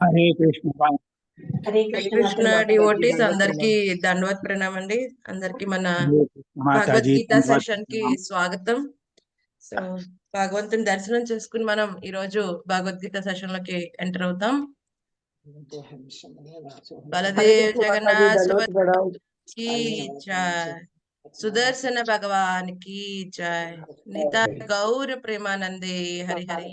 Hare Krishna. Hare Hare Krishna Krishna Mataji devotees దండవత్ అందరికి ప్రణామం. దండవత్ ప్రణామం అండి. అందరికి మన హరే కృష్ణ మాతాజీ భగవద్గీత ధన్యవాద సెషన్ కి ప్రణామం. స్వాగతం. సో భగవంతుని దర్శనం చేసుకుని మనం ఈ రోజు భగవద్గీత సెషన్ లోకి ఎంటర్ అవుతాం. హరే బలదేవ్ కృష్ణ మాతాజీ జగన్నాథ్ దండవత్ ప్రణామం. కి జయ, సుదర్శన భగవాన్ కి జయ, నితాయ్ గౌర ప్రేమానందే హరి హరి,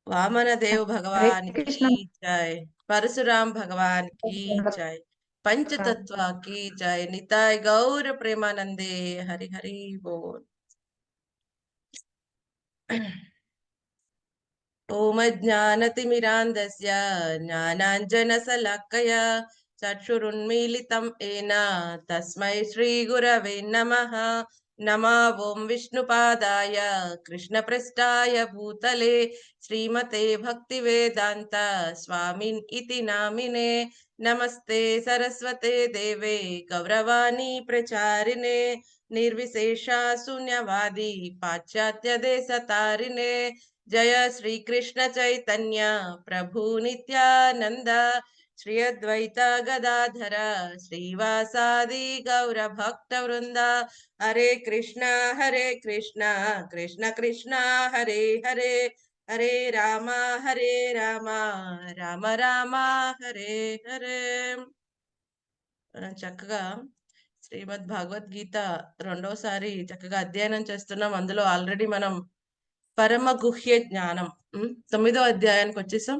వామన దేవ్ హరే భగవాన్ కృష్ణ की जय, परशुराम भगवान की जय, पंचतत्व की जय, निताय गौर प्रेमानंदे हरि हरि बोल. ओम ज्ञानतिमिरान्धस्य ज्ञानाञ्जनशलाकया चक्षुरुन्मीलितं येन तस्मै श्रीगुरवे नमः. नमा ओं विष्णुपादाय कृष्णपृष्ठाय भूतले श्रीमते भक्तिवेदान्त स्वामिन् इति नामिने. नमस्ते सरस्वते देवे गौरवाणी प्रचारिणे, निर्विशेषा शून्यवादी पाश्चात्य देशतारिणे. जय श्री कृष्ण चैतन्य प्रभु नित्यानंद, श्री अद्वैत गदाधर श्रीवासादि गौर भक्त वृंदा. हरे कृष्णा कृष्ण कृष्ण हरे हरे, हरे राम राम राम हरे हरे. మనం చక్కగా శ్రీమద్ భగవద్గీత రెండోసారి చక్కగా అధ్యయనం చేస్తున్నాం. అందులో ఆల్రెడీ మనం పరమ గుహ్య జ్ఞానం 9వ అధ్యాయానికి వచ్చేసాం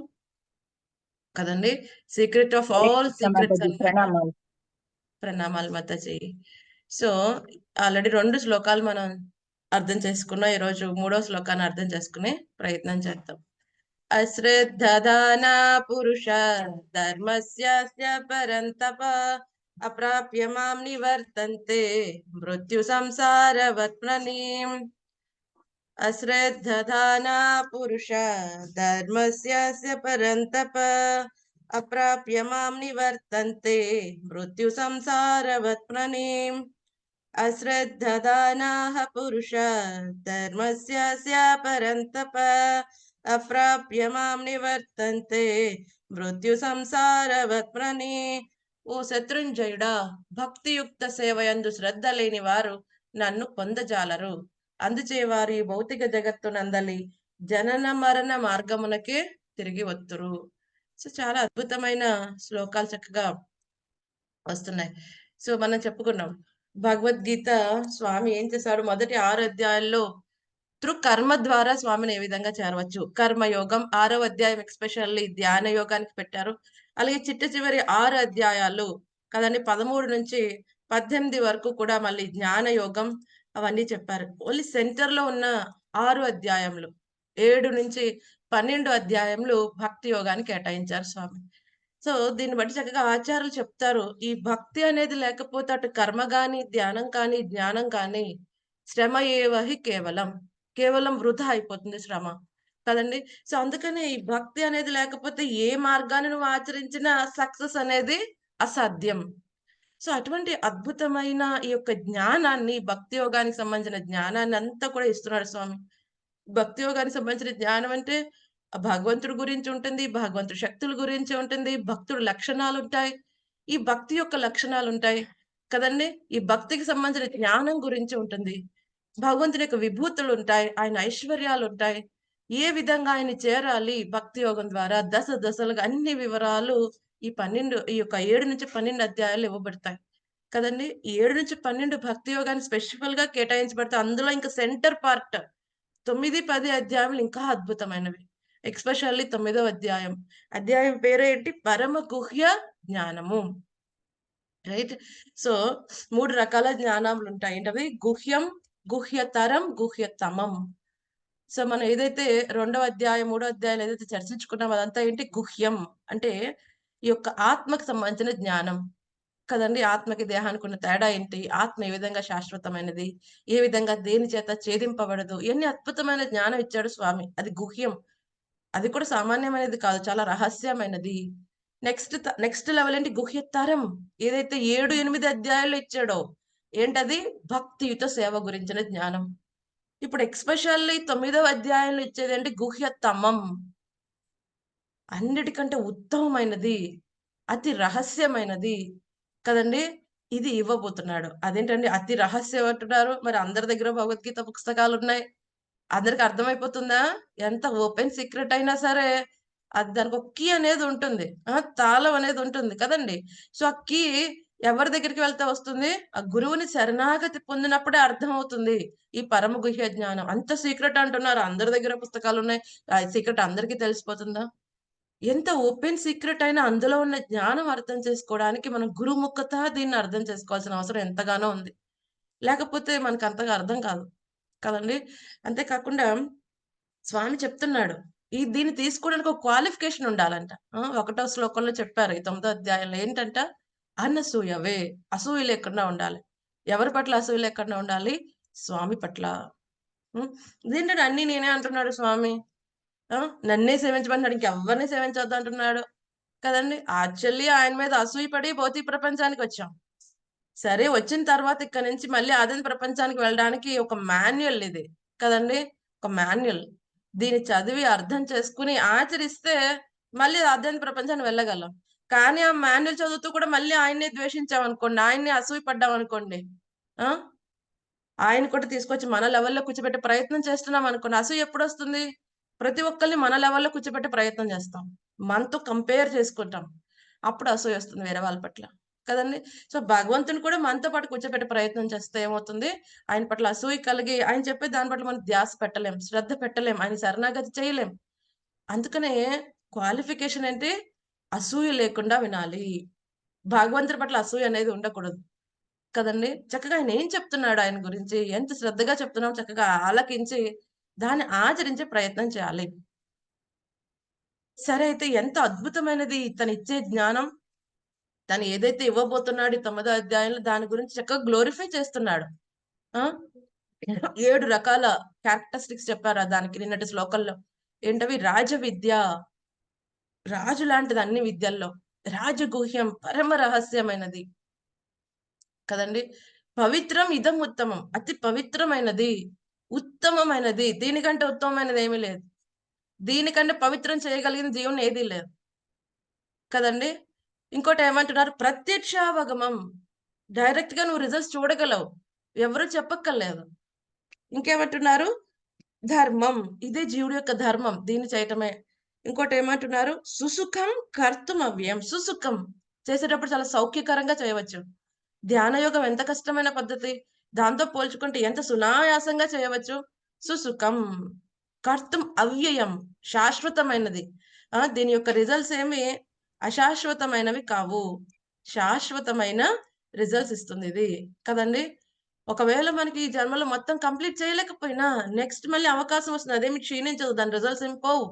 కదండి. Secret of Hare all Krishna secrets Mataji అన్నమాట. ప్రణామాలు. ప్రణామాలు మాతాజీ. సో ఆల్రెడీ 2 శ్లోకాలు మనం అర్థం చేసుకున్నాం. ఈ రోజు 3వ శ్లోకాన్ని అర్థం చేసుకునే ప్రయత్నం చేద్దాం. అశ్రద్ధదానా పురుష ధర్మస్య పరంతప, అప్రాప్య మాం నివర్తంతే మృత్యు సంసారవత్మనీం. అశ్రద్ధదానా పురుష ధర్మస్య పరంతప, అప్రాప్య మాం నివర్తంతే మృత్యు సంసారవత్మనీం. అశ్రద్ధదానాః పురుష ధర్మస్య పరంతప, అప్రాప్య మాం నివర్తంతే మృత్యు సంసారవత్మని. ఓ శత్రుంజయుడా, భక్తియుక్త సేవయందు శ్రద్ధ లేని వారు నన్ను పొందజాలరు. అందుచే వారి భౌతిక జగత్తునందలి జనన మరణ మార్గమునకే తిరిగి వత్తురు. సో చాలా అద్భుతమైన శ్లోకాలు చక్కగా వస్తున్నాయి. సో మనం చెప్పుకున్నాం భగవద్గీత స్వామి ఏం చేశాడు, మొదటి 6 అధ్యాయాల్లో కర్మ ద్వారా స్వామిని ఏ విధంగా చేరవచ్చు. కర్మయోగం 6వ అధ్యాయం ఎక్స్పెషల్లీ ధ్యాన యోగానికి పెట్టారు. అలాగే చిట్ట చివరి 6 అధ్యాయాలు కదండి 13 నుంచి 18 వరకు కూడా మళ్ళీ జ్ఞాన యోగం అవన్నీ చెప్పారు. ఓన్లీ సెంటర్ లో ఉన్న 6 అధ్యాయములు 7 నుంచి 12 అధ్యాయములు భక్తి యోగానికి కేటాయించారు స్వామి. సో దీన్ని బట్టి చక్కగా ఆచార్యులు చెప్తారు, ఈ భక్తి అనేది లేకపోతే అటు కర్మ గాని ధ్యానం కానీ జ్ఞానం కానీ శ్రమ ఏవహి కేవలం కేవలం వృధా అయిపోతుంది శ్రమ కదండి. సో అందుకని ఈ భక్తి అనేది లేకపోతే ఏ మార్గాన్ని నువ్వు ఆచరించినా సక్సెస్ అనేది అసాధ్యం. సో అటువంటి అద్భుతమైన ఈ యొక్క జ్ఞానాన్ని, భక్తి యోగానికి సంబంధించిన జ్ఞానాన్ని అంతా కూడా ఇస్తున్నాడు స్వామి. భక్తి యోగానికి సంబంధించిన జ్ఞానం అంటే భగవంతుడి గురించి ఉంటుంది, భగవంతుడి శక్తుల గురించి ఉంటుంది, భక్తుడి లక్షణాలు ఉంటాయి, ఈ భక్తి యొక్క లక్షణాలు ఉంటాయి కదండి. ఈ భక్తికి సంబంధించిన జ్ఞానం గురించి ఉంటుంది, భగవంతుని యొక్క విభూతులు ఉంటాయి, ఆయన ఐశ్వర్యాలు ఉంటాయి, ఏ విధంగా ఆయన చేరాలి భక్తి యోగం ద్వారా దశ దశలుగా అన్ని వివరాలు ఈ యొక్క 7 నుంచి 12 అధ్యాయాలు ఇవ్వబడతాయి కదండి. ఈ 7 నుంచి 12 భక్తి యోగాన్ని స్పెసిఫికల్ గా కేటాయించబడతాయి. అందులో ఇంకా సెంటర్ పార్ట్ 9, 10 అధ్యాయములు ఇంకా అద్భుతమైనవి. ఎక్స్పెషల్లీ 9వ అధ్యాయం. అధ్యాయం పేరేంటి? పరమ గుహ్య జ్ఞానము. రైట్. సో 3 రకాల జ్ఞానాలు ఉంటాయి. ఏంటవి? గుహ్యం, గుహ్యతరం, గుహ్యతమం. సో మనం ఏదైతే 2వ అధ్యాయం 3వ అధ్యాయాలు ఏదైతే చర్చించుకున్నామో అదంతా ఏంటి? గుహ్యం అంటే ఈ యొక్క ఆత్మకు సంబంధించిన జ్ఞానం కదండి. ఆత్మకి దేహానికి ఉన్న తేడా ఏంటి, ఆత్మ ఏ విధంగా శాశ్వతమైనది, ఏ విధంగా దేని చేత ఛేదింపబడదు, ఇవన్నీ అద్భుతమైన జ్ఞానం ఇచ్చాడు స్వామి. అది గుహ్యం. అది కూడా సామాన్యమైనది కాదు, చాలా రహస్యమైనది. నెక్స్ట్ లెవెల్ ఏంటి? గుహ్యతరం. ఏదైతే 7, 8 అధ్యాయాలు ఇచ్చాడో ఏంటది? భక్తియుత సేవ గురించిన జ్ఞానం. ఇప్పుడు ఎక్స్పెషల్లీ 9వ అధ్యాయంలో ఇచ్చేది ఏంటి? గుహ్యతమం. అన్నిటికంటే ఉత్తమమైనది, అతి రహస్యమైనది కదండీ! ఇది ఇవ్వబోతున్నాడు. అదేంటండి అతి రహస్యం అంటున్నారు? మరి అందరి దగ్గర భగవద్గీత పుస్తకాలున్నాయి. అందరికి అర్థమైపోతుందా? ఎంత ఓపెన్ సీక్రెట్ అయినా సరే, అది దానికొక కీ అనేదుంటుంది. తాళం అనేదుంటుంది కదండీ! సో, ఆ కీ ఎవరి దగ్గరికి వెళ్తే వస్తుంది? ఆ గురువుని శరణాగతి పొందినప్పుడే అర్థమవుతుంది. ఈ పరమ గుహ్య జ్ఞానం. అంత సీక్రెట్ అంటున్నారు. అందరి దగ్గర పుస్తకాలున్నాయి. ఆ సీక్రెట్ అందరికీ తెలిసిపోతుందా? ఎంత ఓపెన్ సీక్రెట్ అయినా అందులో ఉన్న జ్ఞానం అర్థం చేసుకోవడానికి మనం గురుముఖత దీన్ని అర్థం చేసుకోవాల్సిన అవసరం ఎంతగానో ఉంది. లేకపోతే మనకంతగా అర్థం కాదు. కదండీ! అంతే కాకుండా స్వామి చెప్తున్నాడు. దీన్ని తీసుకోవడానికి ఒక క్వాలిఫికేషన్ ఉండాలంట. ఒకటో శ్లోకంలో చెప్పారు. ఈ 9దో అధ్యాయంలో ఏంటంట? అనసూయవే. అసూయ లేకుండా ఉండాలి. ఎవరి పట్ల అసూయ లేకుండా ఉండాలి? స్వామి పట్ల. హ్మ్. ఇదేంటండి అన్నీ నేనే అంటున్నాడు స్వామి. నన్నే సేవించమంటున్నాడు. ఇంకెవ్వరిని సేవించొద్దు అంటున్నాడు. కదండీ! యాక్చువల్లీ ఆయన మీద అసూయ పడి భౌతిక ప్రపంచానికొచ్చాం. సరే వచ్చిన తర్వాత ఇక్కడి నుంచి మళ్ళీ అదెంత ప్రపంచానికి వెళ్ళడానికి ఒక మాన్యుయల్ ఇది. కదండీ! ఒక మాన్యుయల్. దీన్ని చదివి అర్థం చేసుకొని ఆచరిస్తే మళ్ళీ అధ్యయన ప్రపంచానికి వెళ్ళగలం. కానీ ఆ మాన్యుయల్ చదువుతూ కూడా మళ్ళీ ఆయన్నే ద్వేషించామనుకోండి, ఆయన్నే అసూయ పడ్డామనుకోండి. ఆ! ఆయన కూడా తీసుకొచ్చి మన లెవెల్‌లో కూర్చోబెట్టే ప్రయత్నం చేస్తున్నామనుకోండి, అసూయ ఎప్పుడొస్తుంది? ప్రతి ఒక్కళ్ళని మన లెవెల్‌లో కూర్చోబెట్టే ప్రయత్నం చేస్తాం. మనతో కంపేర్ చేసుకుంటాం. అప్పుడు అసూయొస్తుంది వేరే వాళ్ళ పట్ల. కదండీ! సో, భగవంతుని కూడా మనతో పాటు కూర్చోబెట్టే ప్రయత్నం చేస్తే ఏమవుతుంది? ఆయన పట్ల అసూయ కలిగి ఆయన చెప్పే దాని పట్ల మనం ధ్యాస పెట్టలేం. శ్రద్ధ పెట్టలేం. ఆయన శరణాగతి చేయలేం. అందుకనే క్వాలిఫికేషన్ ఏంటి? అసూయ లేకుండా వినాలి. భగవంతుడి పట్ల అసూయ అనేది ఉండకూడదు. కదండీ! చక్కగా ఆయన ఏం చెప్తున్నాడు ఆయన గురించి, ఎంత శ్రద్ధగా చెప్తున్నామో చక్కగా ఆలకించి, దాన్ని ఆచరించే ప్రయత్నం చేయాలి. సరే అయితే ఎంత అద్భుతమైనది తనిచ్చే జ్ఞానం. తను ఏదైతే ఇవ్వబోతున్నాడో ఈ 9దో అధ్యాయంలో దాని గురించి చక్కగా గ్లోరిఫై చేస్తున్నాడు. ఆ! 7 రకాల క్యారెక్టరిస్టిక్స్ చెప్పారు దానికి నిన్నటి శ్లోకంలో. ఏంటవి? రాజవిద్య, రాజు లాంటిది అన్ని విద్యల్లో. రాజగుహ్యం, పరమ రహస్యమైనది. కదండీ! పవిత్రం ఇదం ఉత్తమం. అతి పవిత్రమైనది, ఉత్తమమైనది. దీనికంటే ఉత్తమమైనది ఏమీ లేదు. దీనికంటే పవిత్రం చేయగలిగిన జీవనం ఏదీ లేదు. కదండీ! ఇంకోటేమంటున్నారు? ప్రత్యక్షావగమం. డైరెక్ట్‌గా నువ్వు రిజల్ట్స్ చూడగలవు. ఎవరు చెప్పక్కర్లేదు. ఇంకేమంటున్నారు? ధర్మం. ఇదే జీవుడి యొక్క ధర్మం. దీన్ని చేయటమే. ఇంకోటేమంటున్నారు? సుసుఖం కర్తుమవ్యయం. సుసుఖం. చేసేటప్పుడు చాలా సౌఖ్యకరంగా చేయవచ్చు. ధ్యానయోగం ఎంత కష్టమైన పద్ధతి. దాంతో పోల్చుకుంటే ఎంత సునాయాసంగా చేయవచ్చు. సుసుఖం. కర్తుం అవ్యయం. శాశ్వతమైనది. దీని యొక్క రిజల్ట్స్ ఏమి అశాశ్వతమైనవి కావు. శాశ్వతమైన రిజల్ట్స్ ఇస్తుందిది. కదండీ! ఒకవేళ మనకి ఈ జన్మలో మొత్తం కంప్లీట్ చేయలేకపోయినా, నెక్స్ట్ మళ్ళీ అవకాశం వస్తుంది. అదేమి క్షీణించదు. దాని రిజల్ట్స్ ఏమి పోవు.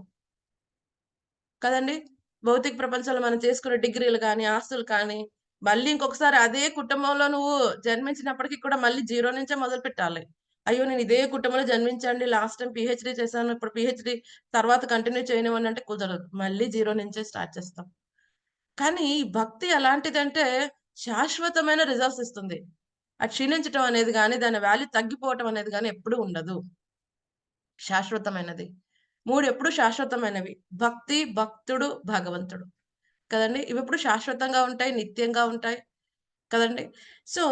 కదండీ! భౌతిక ప్రపంచంలో మనం చేసుకునే డిగ్రీలు గాని, ఆస్తులు కానీ, మళ్ళీ ఇంకొకసారి అదే కుటుంబంలో నువ్వు జన్మించినప్పటికి కూడా మళ్ళీ జీరో నుంచే మొదలుపెట్టాలి. అయ్యో! నేను ఇదే కుటుంబంలో జన్మించండి. లాస్ట్ టైమ్ పీహెచ్‌డీ చేశాను. ఇప్పుడు పీహెచ్‌డీ తర్వాత కంటిన్యూ చేయనివ్వండి అంటే కుదరదు. మళ్ళీ జీరో నుంచే స్టార్ట్ చేస్తాం. కానీ ఈ భక్తి ఎలాంటిదంటే శాశ్వతమైన రిజల్ట్స్ ఇస్తుంది. అది క్షీణించటం అనేది గాని, దాని వాల్యూ తగ్గిపోవటం అనేది గాని ఎప్పుడూ ఉండదు. శాశ్వతమైనది. 3 ఎప్పుడు శాశ్వతమైనవి. భక్తి, భక్తుడు, భగవంతుడు. కదండీ! ఇవెప్పుడు శాశ్వతంగా ఉంటాయి. నిత్యంగా ఉంటాయి. కదండీ! సో,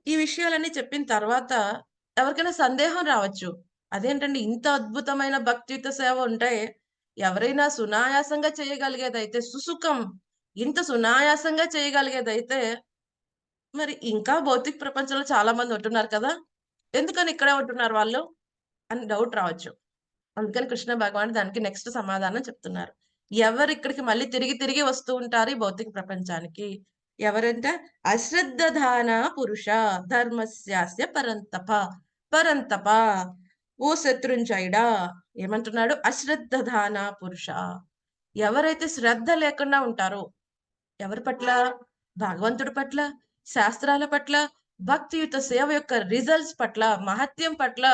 ఈ విషయాలన్నీ చెప్పిన తర్వాత ఎవరికైనా సందేహం రావచ్చు. అదేంటండి ఇంత అద్భుతమైన భక్తియుత సేవ ఉంటే ఎవరైనా సునాయాసంగా చేయగలిగేదైతే సుసుఖం ఇంత సునాయాసంగా చేయగలిగేదైతే మరి ఇంకా భౌతిక ప్రపంచంలో చాలా మంది ఉంటున్నారు కదా! ఎందుకని ఇక్కడే ఉంటున్నారు వాళ్ళు? అని డౌట్ రావచ్చు. అందుకని కృష్ణ భగవానుడు దానికి నెక్స్ట్ సమాధానం చెప్తున్నారు. ఎవరిక్కడికి మళ్ళీ తిరిగి తిరిగి వస్తూ ఉంటారు ఈ భౌతిక ప్రపంచానికి. ఎవరంటే అశ్రద్ధధాన పురుష ధర్మస్యాస్య పరంతప. పరంతప. ఓ శత్రుంజయుడా ఏమంటున్నాడు? అశ్రద్ధధాన పురుష. ఎవరైతే శ్రద్ధ లేకుండా ఉంటారో ఎవరి పట్ల? భగవంతుడి పట్ల, శాస్త్రాల పట్ల, భక్తియుత సేవ యొక్క రిజల్ట్స్ పట్ల, మహత్యం పట్ల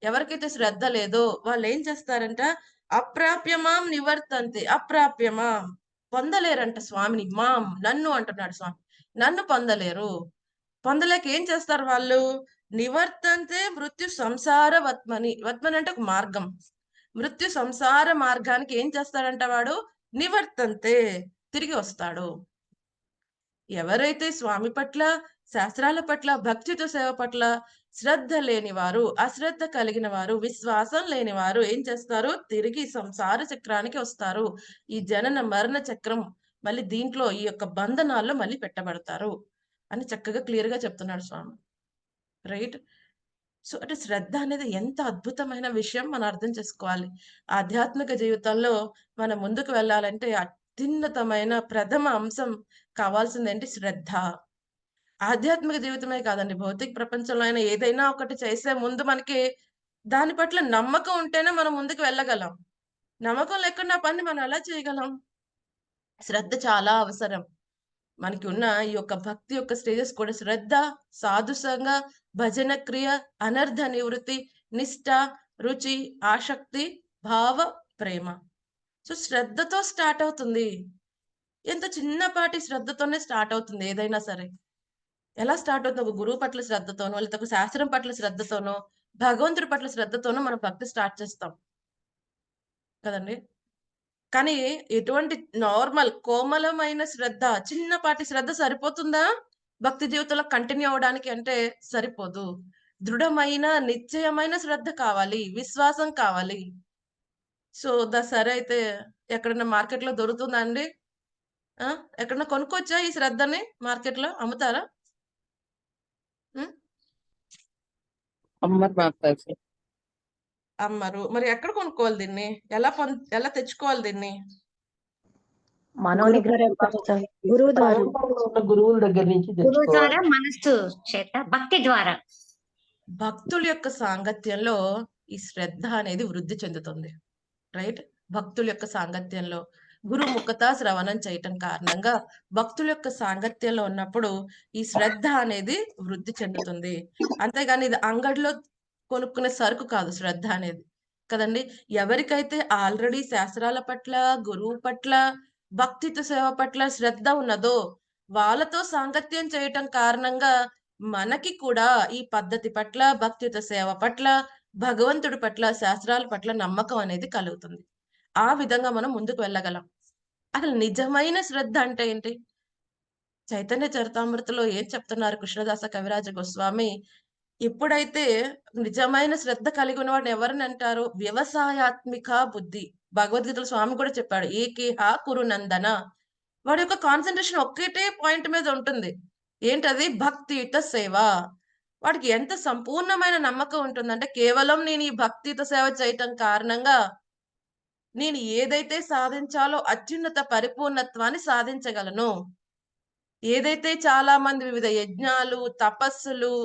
ఎవరికైతే శ్రద్ధ లేదో వాళ్ళేం చేస్తారంట, అప్రాప్యమాం నివర్తంతే. అప్రాప్యమాం. పొందలేరంట స్వామిని. నన్ను అంటున్నాడు స్వామి. నన్ను పొందలేరు. పొందలేక ఏం చేస్తారు వాళ్ళు? నివర్తంతే మృత్యు సంసార వత్మని. వత్మని అంటే ఒక మార్గం. మృత్యు సంసార మార్గానికి ఏం చేస్తాడంట వాడు? నివర్తంతే తిరిగి వస్తాడు. ఎవరైతే స్వామి పట్ల, శాస్త్రాల పట్ల, భక్తితో సేవ పట్ల శ్రద్ధ లేనివారు, అశ్రద్ధ కలిగిన వారు, విశ్వాసం లేనివారు ఏం చేస్తారు? తిరిగి సంసార చక్రానికి వస్తారు. ఈ జనన మరణ చక్రం మళ్ళీ దీంట్లో ఈ యొక్క బంధనాల్లో మళ్ళీ పెట్టబడతారు అని చక్కగా క్లియర్‌గా చెప్తున్నాడు స్వామి. రైట్? సో, అంటే శ్రద్ధ అనేది ఎంత అద్భుతమైన విషయం మనం అర్థం చేసుకోవాలి. ఆధ్యాత్మిక జీవితంలో మనం ముందుకు వెళ్ళాలంటే అత్యున్నతమైన ప్రథమ అంశం కావాల్సిందేంటి? శ్రద్ధ. ఆధ్యాత్మిక జీవితమే కాదండి. భౌతిక ప్రపంచంలో అయినా ఏదైనా ఒకటి చేసే ముందు మనకి దాని పట్ల నమ్మకం ఉంటేనే మనం ముందుకు వెళ్ళగలం. నమ్మకం లేకుండా ఆ పనిని మనం ఎలా చేయగలం? శ్రద్ధ చాలా అవసరం. మనకి ఉన్న ఈ యొక్క భక్తి యొక్క స్టేజెస్ కూడా శ్రద్ధ, సాధుసంగ, భజన క్రియ, అనర్థ నివృత్తి, నిష్ఠ, రుచి, ఆసక్తి, భావ, ప్రేమ. సో, శ్రద్ధతో స్టార్ట్ అవుతుంది. ఎంత చిన్నపాటి శ్రద్ధతోనే స్టార్ట్ అవుతుంది ఏదైనా సరే. ఎలా స్టార్ట్ అవుతుంది? ఒక గురువు పట్ల శ్రద్ధతోనో, లేకపోతే ఒక శాస్త్రం పట్ల శ్రద్ధతోనో, భగవంతుడి పట్ల శ్రద్ధతోనో మనం భక్తి స్టార్ట్ చేస్తాం. కదండీ! కానీ ఎటువంటి నార్మల్ కోమలమైన శ్రద్ధ, చిన్నపాటి శ్రద్ధ సరిపోతుందా? భక్తి జీవితంలో కంటిన్యూ అవ్వడానికి అంటే సరిపోదు. దృఢమైన, నిశ్చయమైన శ్రద్ధ కావాలి. విశ్వాసం కావాలి. సో, సరే అయితే ఎక్కడన్నా మార్కెట్‌లో దొరుకుతుందా అండి? ఆ! ఎక్కడన్నా కొనుక్కోవచ్చా ఈ శ్రద్ధని మార్కెట్‌లో అమ్ముతారా? హ్మ్. అమ్మరు నాకు తెలిసి. అమ్మరు. మరి ఎక్కడ కొనుక్కోవాలి దీన్ని? ఎలా తెచ్చుకోవాలి దీన్ని? మనోనిగ్రహం కోసం గురువు ద్వారా పరంపరలో ఉన్న గురువుల దగ్గర నుంచి గురువు ద్వారా తెచ్చుకోవాలి. మనస్సు చేత భక్తి ద్వారా భక్తుల యొక్క సాంగత్యంలో ఈ శ్రద్ధ అనేది వృద్ధి చెందుతుంది. రైట్? భక్తుల యొక్క సాంగత్యంలో గురుముఖత శ్రవణం చేయటం కారణంగా భక్తుల యొక్క సాంగత్యంలో ఉన్నప్పుడు ఈ శ్రద్ధ అనేది వృద్ధి చెందుతుంది. అంతేగాని ఇది అంగడిలో కొనుక్కునే సరుకు కాదు శ్రద్ధ అనేది. కదండీ! ఎవరికైతే ఆల్రెడీ శాస్త్రాల పట్ల, గురువు పట్ల, భక్తితో సేవ పట్ల శ్రద్ధ ఉన్నదో వాళ్ళతో సాంగత్యం చేయటం కారణంగా మనకి కూడా ఈ పద్ధతి పట్ల, భక్తితో సేవ పట్ల, భగవంతుడి పట్ల, శాస్త్రాల పట్ల నమ్మకం అనేది కలుగుతుంది. ఆ విధంగా మనం ముందుకు వెళ్ళగలం. అసలు నిజమైన శ్రద్ధ అంటే ఏంటి? చైతన్య చరితామృతలో ఏం చెప్తున్నారు కృష్ణదాస కవిరాజ గోస్వామి? ఎప్పుడైతే నిజమైన శ్రద్ధ కలిగి ఉన్నవాడిని ఎవరినంటారు? వ్యవసాయాత్మిక బుద్ధి. భగవద్గీతలో స్వామి కూడా చెప్పాడు. ఏకేహ కురు నందన. వాడి యొక్క కాన్సంట్రేషన్ ఒక్కటే పాయింట్ మీద ఉంటుంది. ఏంటది? భక్తియుత సేవ. వాడికి ఎంత సంపూర్ణమైన నమ్మకం ఉంటుందంటే, కేవలం నేను ఈ భక్తియుత సేవ చేయటం కారణంగా నేను ఏదైతే సాధించాలో అత్యున్నత పరిపూర్ణత్వాన్ని సాధించగలను. ఏదైతే చాలా మంది వివిధ యజ్ఞాలు, తపస్సులు,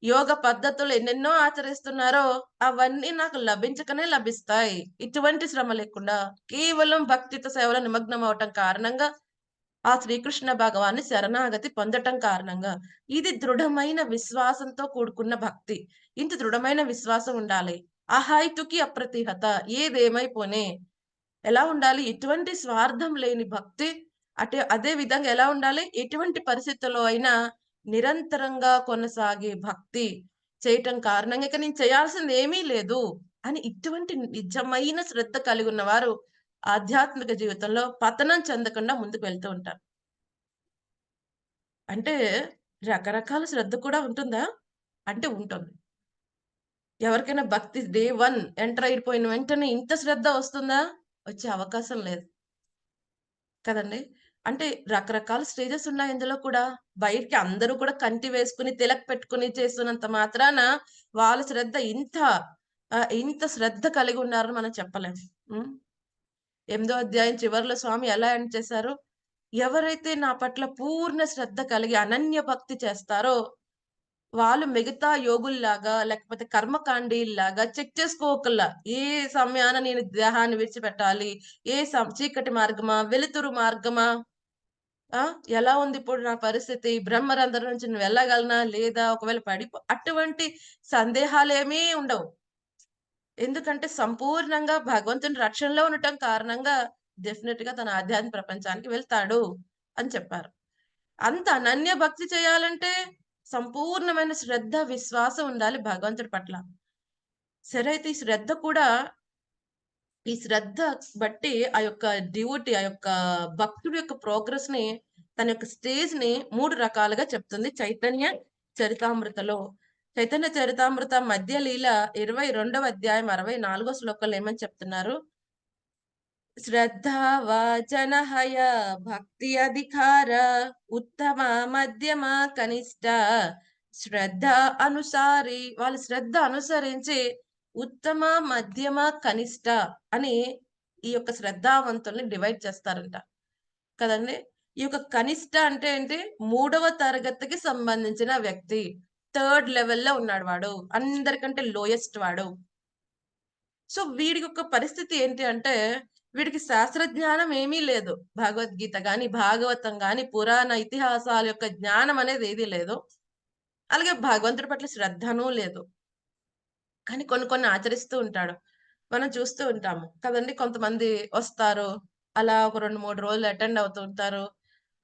యోగ పద్ధతులు ఎన్నెన్నో ఆచరిస్తున్నారో అవన్నీ నాకు లభించకనే లభిస్తాయి. ఇటువంటి శ్రమ లేకుండా కేవలం భక్తితో సేవలో నిమగ్నం అవ్వటం కారణంగా ఆ శ్రీకృష్ణ భగవాన్ని శరణాగతి పొందటం కారణంగా. ఇది దృఢమైన విశ్వాసంతో కూడుకున్న భక్తి. ఇంత దృఢమైన విశ్వాసం ఉండాలి. అహైతుకి అప్రతిహత ఏదేమైపోనే ఎలా ఉండాలి? ఎటువంటి స్వార్థం లేని భక్తి. అదే విధంగా ఎలా ఉండాలి? ఎటువంటి పరిస్థితుల్లో అయినా నిరంతరంగా కొనసాగే భక్తి చేయటం కారణంగా ఇక నేను చేయాల్సింది ఏమీ లేదు అని ఇటువంటి నిజమైన శ్రద్ధ కలిగున్న వారు ఆధ్యాత్మిక జీవితంలో పతనం చెందకుండా ముందుకు వెళ్తూ ఉంటారు. అంటే రకరకాల శ్రద్ధ కూడా ఉంటుందా? అంటే ఉంటుంది. ఎవరికైనా భక్తి డే 1 ఎంటర్ అయిపోయిన వెంటనే ఇంత శ్రద్ధ వస్తుందా? వచ్చే అవకాశం లేదు. కదండీ! అంటే రకరకాల స్టేజెస్ ఉన్నాయి ఇందులో కూడా. బయటికి అందరూ కూడా కంటి వేసుకొని, తిలక్ పెట్టుకొని చేస్తున్నంత మాత్రాన వాళ్ళ శ్రద్ధ ఇంత శ్రద్ధ కలిగి ఉన్నారని మనం చెప్పలేం. హ్మ్. 8దో అధ్యాయం చివరిలో స్వామి ఎలా ఎండ్ చేశారు? ఎవరైతే నా పట్ల పూర్ణ శ్రద్ధ కలిగి అనన్య భక్తి చేస్తారో వాళ్ళు మిగతా యోగుల్లాగా, లేకపోతే కర్మకాండీల్లాగా చెక్ చేసుకోకల్లా. ఏ సమయాన నేను దేహాన్ని విడిచిపెట్టాలి? చీకటి మార్గమా? వెలుతురు మార్గమా? ఆ! ఎలా ఉందిప్పుడు నా పరిస్థితి? బ్రహ్మరంధ్రం నుంచి నేను వెళ్ళగలనా? లేదా? ఒకవేళ అటువంటి సందేహాలేమీ ఉండవు. ఎందుకంటే సంపూర్ణంగా భగవంతుని రక్షణలో ఉండటం కారణంగా డెఫినిట్‌గా తన ఆధ్యాత్మిక ప్రపంచానికి వెళ్తాడు అని చెప్పారు. అంత అనన్య భక్తి చేయాలంటే సంపూర్ణమైన శ్రద్ధ, విశ్వాసం ఉండాలి భగవంతుడి పట్ల. సరే అయితే ఈ శ్రద్ధ కూడా ఈ శ్రద్ధ బట్టి ఆ యొక్క డ్యూటీ, ఆ యొక్క భక్తుడి యొక్క ప్రోగ్రెస్ ని, తన యొక్క స్టేజ్ ని 3 రకాలుగా చెప్తుంది చైతన్య చరితామృతలో. చైతన్య చరితామృత మధ్య లీల 22వ అధ్యాయం 64వ శ్లోకంలో ఏమని చెప్తున్నారు? శ్రద్ధా వాచనహయ భక్తి అధికార ఉత్తమ మధ్యమ కనిష్ట శ్రద్ధ అనుసారి, వాళ్ళ శ్రద్ధ అనుసరించి ఉత్తమ మధ్యమ కనిష్ట అని ఈ యొక్క శ్రద్ధావంతుల్ని డివైడ్ చేస్తారంట కదండి. ఈ యొక్క కనిష్ట అంటే ఏంటి? 3వ తరగతికి సంబంధించిన వ్యక్తి, థర్డ్ లెవెల్లో ఉన్నాడు వాడు, అందరికంటే లోయెస్ట్ వాడు. సో వీడి యొక్క పరిస్థితి ఏంటి అంటే, వీడికి శాస్త్ర జ్ఞానం ఏమీ లేదు. భగవద్గీత గాని, భాగవతం గాని, పురాణ ఇతిహాసాల యొక్క జ్ఞానం అనేది ఏదీ లేదు. అలాగే భగవంతుడి పట్ల శ్రద్ధనూ లేదు. కానీ కొన్ని కొన్ని ఆచరిస్తూ ఉంటాడు. మనం చూస్తూ ఉంటాము కదండీ! కొంతమంది వస్తారు. అలా ఒక 2, 3 రోజులు అటెండ్ అవుతూ ఉంటారు.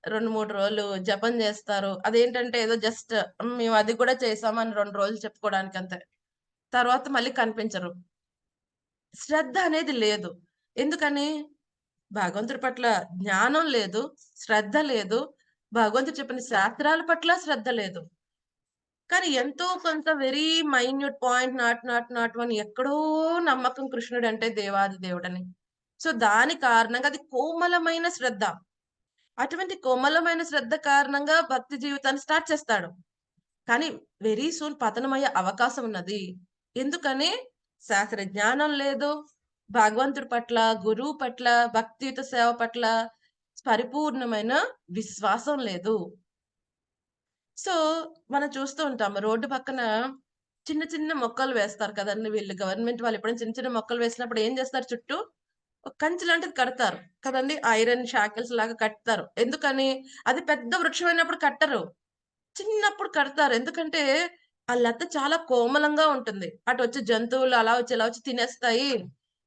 2, 3 రోజులు జపం జేస్తారు. అదేంటంటే ఏదో జస్ట్ మేము అది కూడా చేసాము అని 2 రోజులు చెప్పుకోవడానికంతే. తర్వాత మళ్ళీ కనిపించరు. శ్రద్ధ అనేది లేదు. ఎందుకని? భగవంతుడి పట్ల జ్ఞానం లేదు, శ్రద్ధ లేదు. భగవంతుడు చెప్పిన శాస్త్రాల పట్ల శ్రద్ధ లేదు. కానీ ఎంతో కొంత very minute point not one ఎక్కడో నమ్మకం కృష్ణుడంటే దేవాది దేవుడని. సో దాని కారణంగా అది కోమలమైన శ్రద్ధ. అటువంటి కోమలమైన శ్రద్ధ కారణంగా భక్తి జీవితాన్ని స్టార్ట్ చేస్తాడు. కానీ వెరీ సూన్ పతనమయ్యే అవకాశం ఉన్నది. ఎందుకని? శాస్త్ర జ్ఞానం లేదు. భగవంతుడి పట్ల, గురువు పట్ల, భక్తియుత సేవ పట్ల పరిపూర్ణమైన విశ్వాసం లేదు. సో, మనం చూస్తూ ఉంటాము. రోడ్డు పక్కన చిన్న చిన్న మొక్కలు వేస్తారు కదండీ! వీళ్ళు గవర్నమెంట్ వాళ్ళు ఎప్పుడైనా చిన్న చిన్న మొక్కలు వేసినప్పుడు ఏం చేస్తారు చుట్టూ? ఒక కంచె లాంటిది కడతారు కదండీ! ఐరన్ షాకిల్స్ లాగా కడతారు. ఎందుకని? అది పెద్ద వృక్షమైనప్పుడు కట్టరు. చిన్నప్పుడు కడతారు. ఎందుకంటే, ఆ లత చాలా కోమలంగా ఉంటుంది. అటొచ్చే జంతువులు అలా వచ్చి, ఇలా వచ్చి తినేస్తాయి.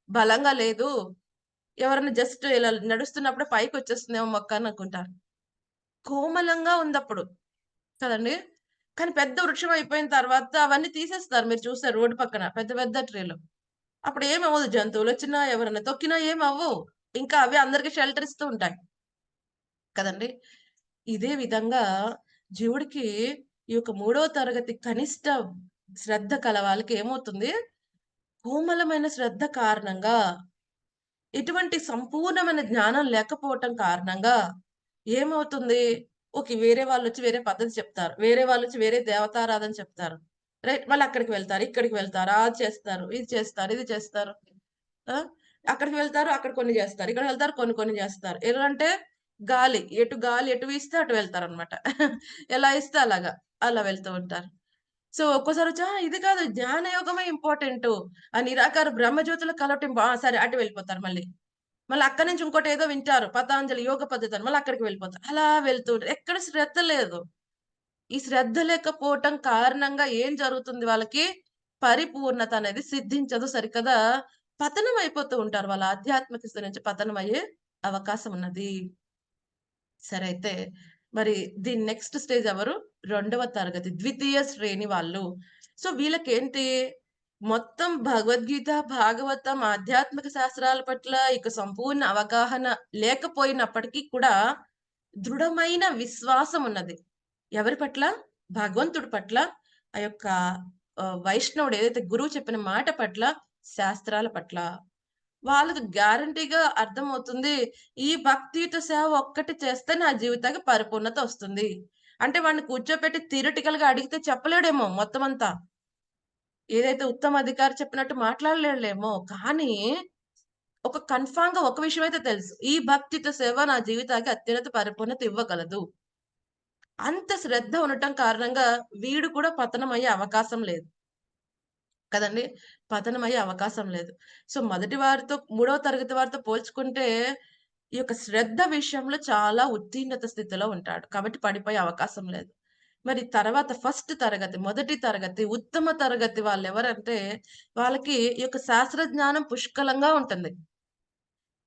బలంగా లేదు. ఎవరైనా జస్ట్ ఇలా నడుస్తున్నప్పుడే పైకొచ్చేస్తుందేమో మొక్క అనుకుంటారు. కోమలంగా ఉందప్పుడు. కదండీ! కానీ పెద్ద వృక్షం అయిపోయిన తర్వాత అవన్నీ తీసేస్తారు. మీరు చూసారు రోడ్డు పక్కన పెద్ద పెద్ద ట్రీలు. అప్పుడు ఏమవ్వదు. జంతువులొచ్చినా, ఎవరైనా తొక్కినా ఏమవ్వవు. ఇంకా అవే అందరికి షెల్టర్ ఇస్తూ ఉంటాయి. కదండీ! ఇదే విధంగా జీవుడికి ఈ యొక్క 3వ తరగతి కనిష్ట శ్రద్ధ కల వాళ్ళకి ఏమవుతుంది? కోమలమైన శ్రద్ధ కారణంగా, ఎటువంటి సంపూర్ణమైన జ్ఞానం లేకపోవటం కారణంగా ఏమవుతుంది? ఓకే. వేరే వాళ్ళొచ్చి వేరే పద్ధతి చెప్తారు. వేరే వాళ్ళొచ్చి వేరే దేవతారాధన చెప్తారు. రైట్. మళ్ళీ అక్కడికి వెళ్తారు, ఇక్కడికి వెళ్తారు, అది చేస్తారు, ఇది చేస్తారు, ఇది చేస్తారు. ఆ! అక్కడికి వెళ్తారు, అక్కడ కొన్ని జేస్తారు. ఇక్కడ వెళ్తారు, కొన్ని కొన్ని జేస్తారు. ఎలా అంటే గాలి ఎటు వీస్తే అటు వెళ్తారనమాట. ఎలా ఇస్తే అలాగా. అలా వెళ్తూ ఉంటారు. సో, ఒక్కోసారొచ్చి ఇది కాదు జ్ఞానయోగమే ఇంపార్టెంటు. ఆ నిరాకార బ్రహ్మజ్యోతిలో కలవటం సరే అటు వెళ్ళిపోతారు మళ్ళీ. మళ్ళీ అక్కడి నుంచి ఇంకోటేదో వింటారు. పతాంజలి యోగ పద్ధతి అని. మళ్ళీ అక్కడికి వెళ్ళిపోతారు. అలా వెళ్తూ ఉంటారు. ఎక్కడ శ్రద్ధ లేదు. ఈ శ్రద్ధ లేకపోవటం కారణంగా ఏం జరుగుతుంది వాళ్ళకి? పరిపూర్ణత అనేది సిద్ధించదు సరికదా! పతనం అయిపోతూ ఉంటారు. వాళ్ళ ఆధ్యాత్మిక స్థితి నుంచి పతనమయ్యే అవకాశం ఉన్నది. సరే అయితే మరి దీని నెక్స్ట్ స్టేజ్ ఎవరు? 2వ తరగతి ద్వితీయ శ్రేణి వాళ్ళు. సో వీళ్ళకేంటి? మొత్తం భగవద్గీత, భాగవతం, ఆధ్యాత్మిక శాస్త్రాల పట్ల ఇక సంపూర్ణ అవగాహన లేకపోయినప్పటికీ కూడా దృఢమైన విశ్వాసం ఉన్నది. ఎవరి పట్ల? భగవంతుడి పట్ల, ఆ యొక్క వైష్ణవుడు ఏదైతే గురువు చెప్పిన మాట పట్ల, శాస్త్రాల పట్ల. వాళ్ళకి గ్యారంటీగా అర్థమవుతుంది. ఈ భక్తియుత సేవ ఒక్కటి చేస్తే నా జీవితానికి పరిపూర్ణత వస్తుంది. అంటే వాడిని కూర్చోపెట్టి థియరిటికల్‌గా అడిగితే చెప్పలేడేమో మొత్తమంతా. ఏదైతే ఉత్తమ అధికారి చెప్పినట్టు మాట్లాడలేడులేమో. కానీ ఒక కన్ఫర్మ్‌గా ఒక విషయం అయితే తెలుసు. ఈ భక్తియుత సేవ నా జీవితానికి అత్యున్నత పరిపూర్ణత ఇవ్వగలదు. అంత శ్రద్ధ ఉండటం కారణంగా వీడు కూడా పతనమయ్యే అవకాశం లేదు. కదండీ! పతనమయ్యే అవకాశం లేదు. సో, మొదటి వారితో 3వ తరగతి వారితో పోల్చుకుంటే, ఈ యొక్క శ్రద్ధ విషయంలో చాలా ఉత్తీర్ణత స్థితిలో ఉంటాడు. కాబట్టి పడిపోయే అవకాశం లేదు. మరి తర్వాత ఫస్ట్ తరగతి, మొదటి తరగతి, ఉత్తమ తరగతి వాళ్ళెవరంటే, వాళ్ళకి ఈ యొక్క శాస్త్ర జ్ఞానం పుష్కలంగా ఉంటుంది.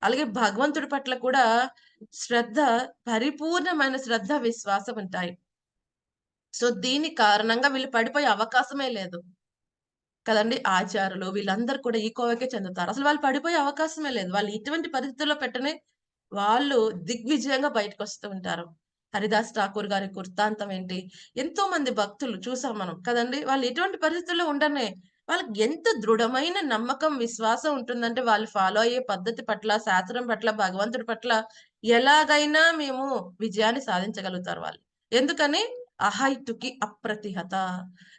అలాగే భగవంతుడి పట్ల కూడా శ్రద్ధ, పరిపూర్ణమైన శ్రద్ధ, విశ్వాసం ఉంటాయి. సో, దీని కారణంగా వీళ్ళు పడిపోయే అవకాశమే లేదు. కదండి. ఆచారులు వీళ్ళందరూ కూడా ఈ కోవకే చెందుతారు. అసలు వాళ్ళు పడిపోయే అవకాశమే లేదు. వాళ్ళు ఎటువంటి పరిస్థితుల్లో పెట్టని వాళ్ళు దిగ్విజయంగా బయటకొస్తూ ఉంటారు. హరిదాస్ ఠాకూర్ గారి వృత్తాంతం ఏంటి? ఎంతో మంది భక్తులు చూసాం మనం కదండీ! వాళ్ళు ఎటువంటి పరిస్థితుల్లో ఉండనే వాళ్ళకి ఎంత దృఢమైన నమ్మకం, విశ్వాసం ఉంటుందంటే వాళ్ళు ఫాలో అయ్యే పద్ధతి పట్ల, శాస్త్రం పట్ల, భగవంతుడి పట్ల ఎలాగైనా మేము విజయాన్ని సాధించగలుగుతారు వాళ్ళు. ఎందుకని? అహైతుకి అప్రతిహత.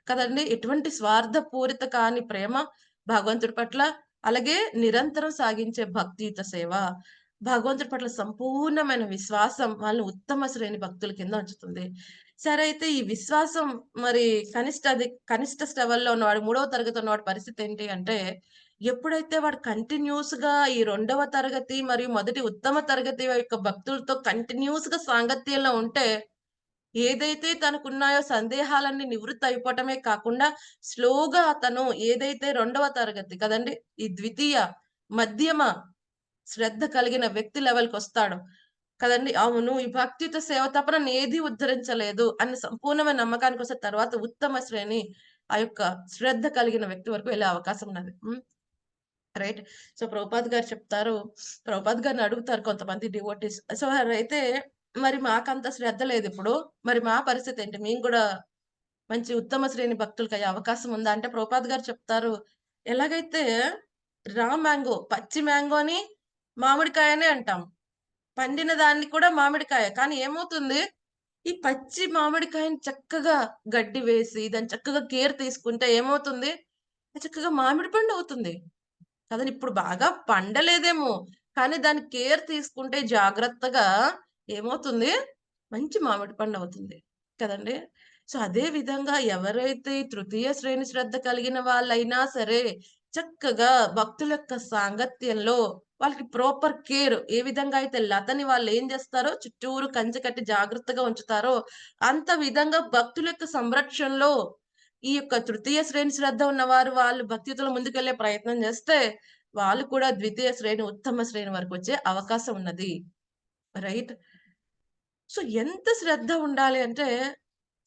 కదండీ! ఎటువంటి స్వార్థపూరిత కాని ప్రేమ భగవంతుడి పట్ల, అలాగే నిరంతరం సాగించే భక్తియుత సేవ, భగవంతుడి పట్ల సంపూర్ణమైన విశ్వాసం వాళ్ళని ఉత్తమ శ్రేణి భక్తుల కింద ఉంచుతుంది. సరే అయితే ఈ విశ్వాసం మరి కనిష్ట లెవెల్‌లో ఉన్నవాడు, మూడవ తరగతి ఉన్నవాడి పరిస్థితి ఏంటి అంటే, ఎప్పుడైతే వాడు కంటిన్యూస్‌గా ఈ రెండవ తరగతి మరియు మొదటి ఉత్తమ తరగతి యొక్క భక్తులతో కంటిన్యూస్‌గా సాంగత్యంలో ఉంటే ఏదైతే తనకున్నాయో సందేహాలన్నీ నివృత్తి అయిపోవటమే కాకుండా, స్లోగా అతను ఏదైతే రెండవ తరగతి కదండీ! ఈ ద్వితీయ, మధ్యమ శ్రద్ధ కలిగిన వ్యక్తి లెవెల్‌కొస్తాడు. కదండీ! అవును. ఈ భక్తియుత సేవ తప్ప నన్నేది ఉద్ధరించలేదు అన్న సంపూర్ణమైన నమ్మకానికొస్తే తర్వాత ఉత్తమ శ్రేణి ఆ యొక్క శ్రద్ధ కలిగిన వ్యక్తి వరకు వెళ్ళే అవకాశం ఉన్నది. రైట్. సో, ప్రభుపాద్ గారు చెప్తారు. ప్రభుపాద్ గారిని అడుగుతారు కొంతమంది డివోటీస్. సో, అయితే మరి మాకంత శ్రద్ధ లేదిప్పుడు. మరి మా పరిస్థితేంటి? మేము గూడా మంచి ఉత్తమ శ్రేణి భక్తులకయ్యే అవకాశం ఉందా? అంటే ప్రభుపాద్ గారు చెప్తారు. ఎలాగైతే రా మ్యాంగో, పచ్చి మ్యాంగోని మామిడికాయనే అంటాం. పండిన దాన్ని కూడా మామిడికాయ. కానీ ఏమవుతుంది? ఈ పచ్చి మామిడికాయని చక్కగా గడ్డి వేసి, దాన్ని చక్కగా కేర్ తీసుకుంటే ఏమవుతుంది? అది చక్కగా మామిడి పండవుతుంది. కదండీ! ఇప్పుడు బాగా పండలేదేమో! కానీ దాని కేర్ తీసుకుంటే జాగ్రత్తగా ఏమవుతుంది? మంచి మామిడి పండవుతుంది. కదండీ! సో, అదే విధంగా ఎవరైతే ఈ తృతీయ శ్రేణి శ్రద్ధ కలిగిన వాళ్ళైనా సరే, చక్కగా భక్తుల యొక్క సాంగత్యంలో వాళ్ళకి ప్రాపర్ కేర్ ఏ విధంగా అయితే లతని వాళ్ళేం జేస్తారో చుట్టూరు కంచె కట్టి జాగ్రత్తగా ఉంచుతారో, అంత విధంగా భక్తుల యొక్క సంరక్షణలో ఈ యొక్క తృతీయ శ్రేణి శ్రద్ధ ఉన్నవారు వాళ్ళు భక్తియుతంలో ముందుకెళ్ళే ప్రయత్నం జేస్తే, వాళ్ళు కూడా ద్వితీయ శ్రేణి, ఉత్తమ శ్రేణి వరకొచ్చే అవకాశం ఉన్నది. రైట్. సో, ఎంత శ్రద్ధ ఉండాలి అంటే,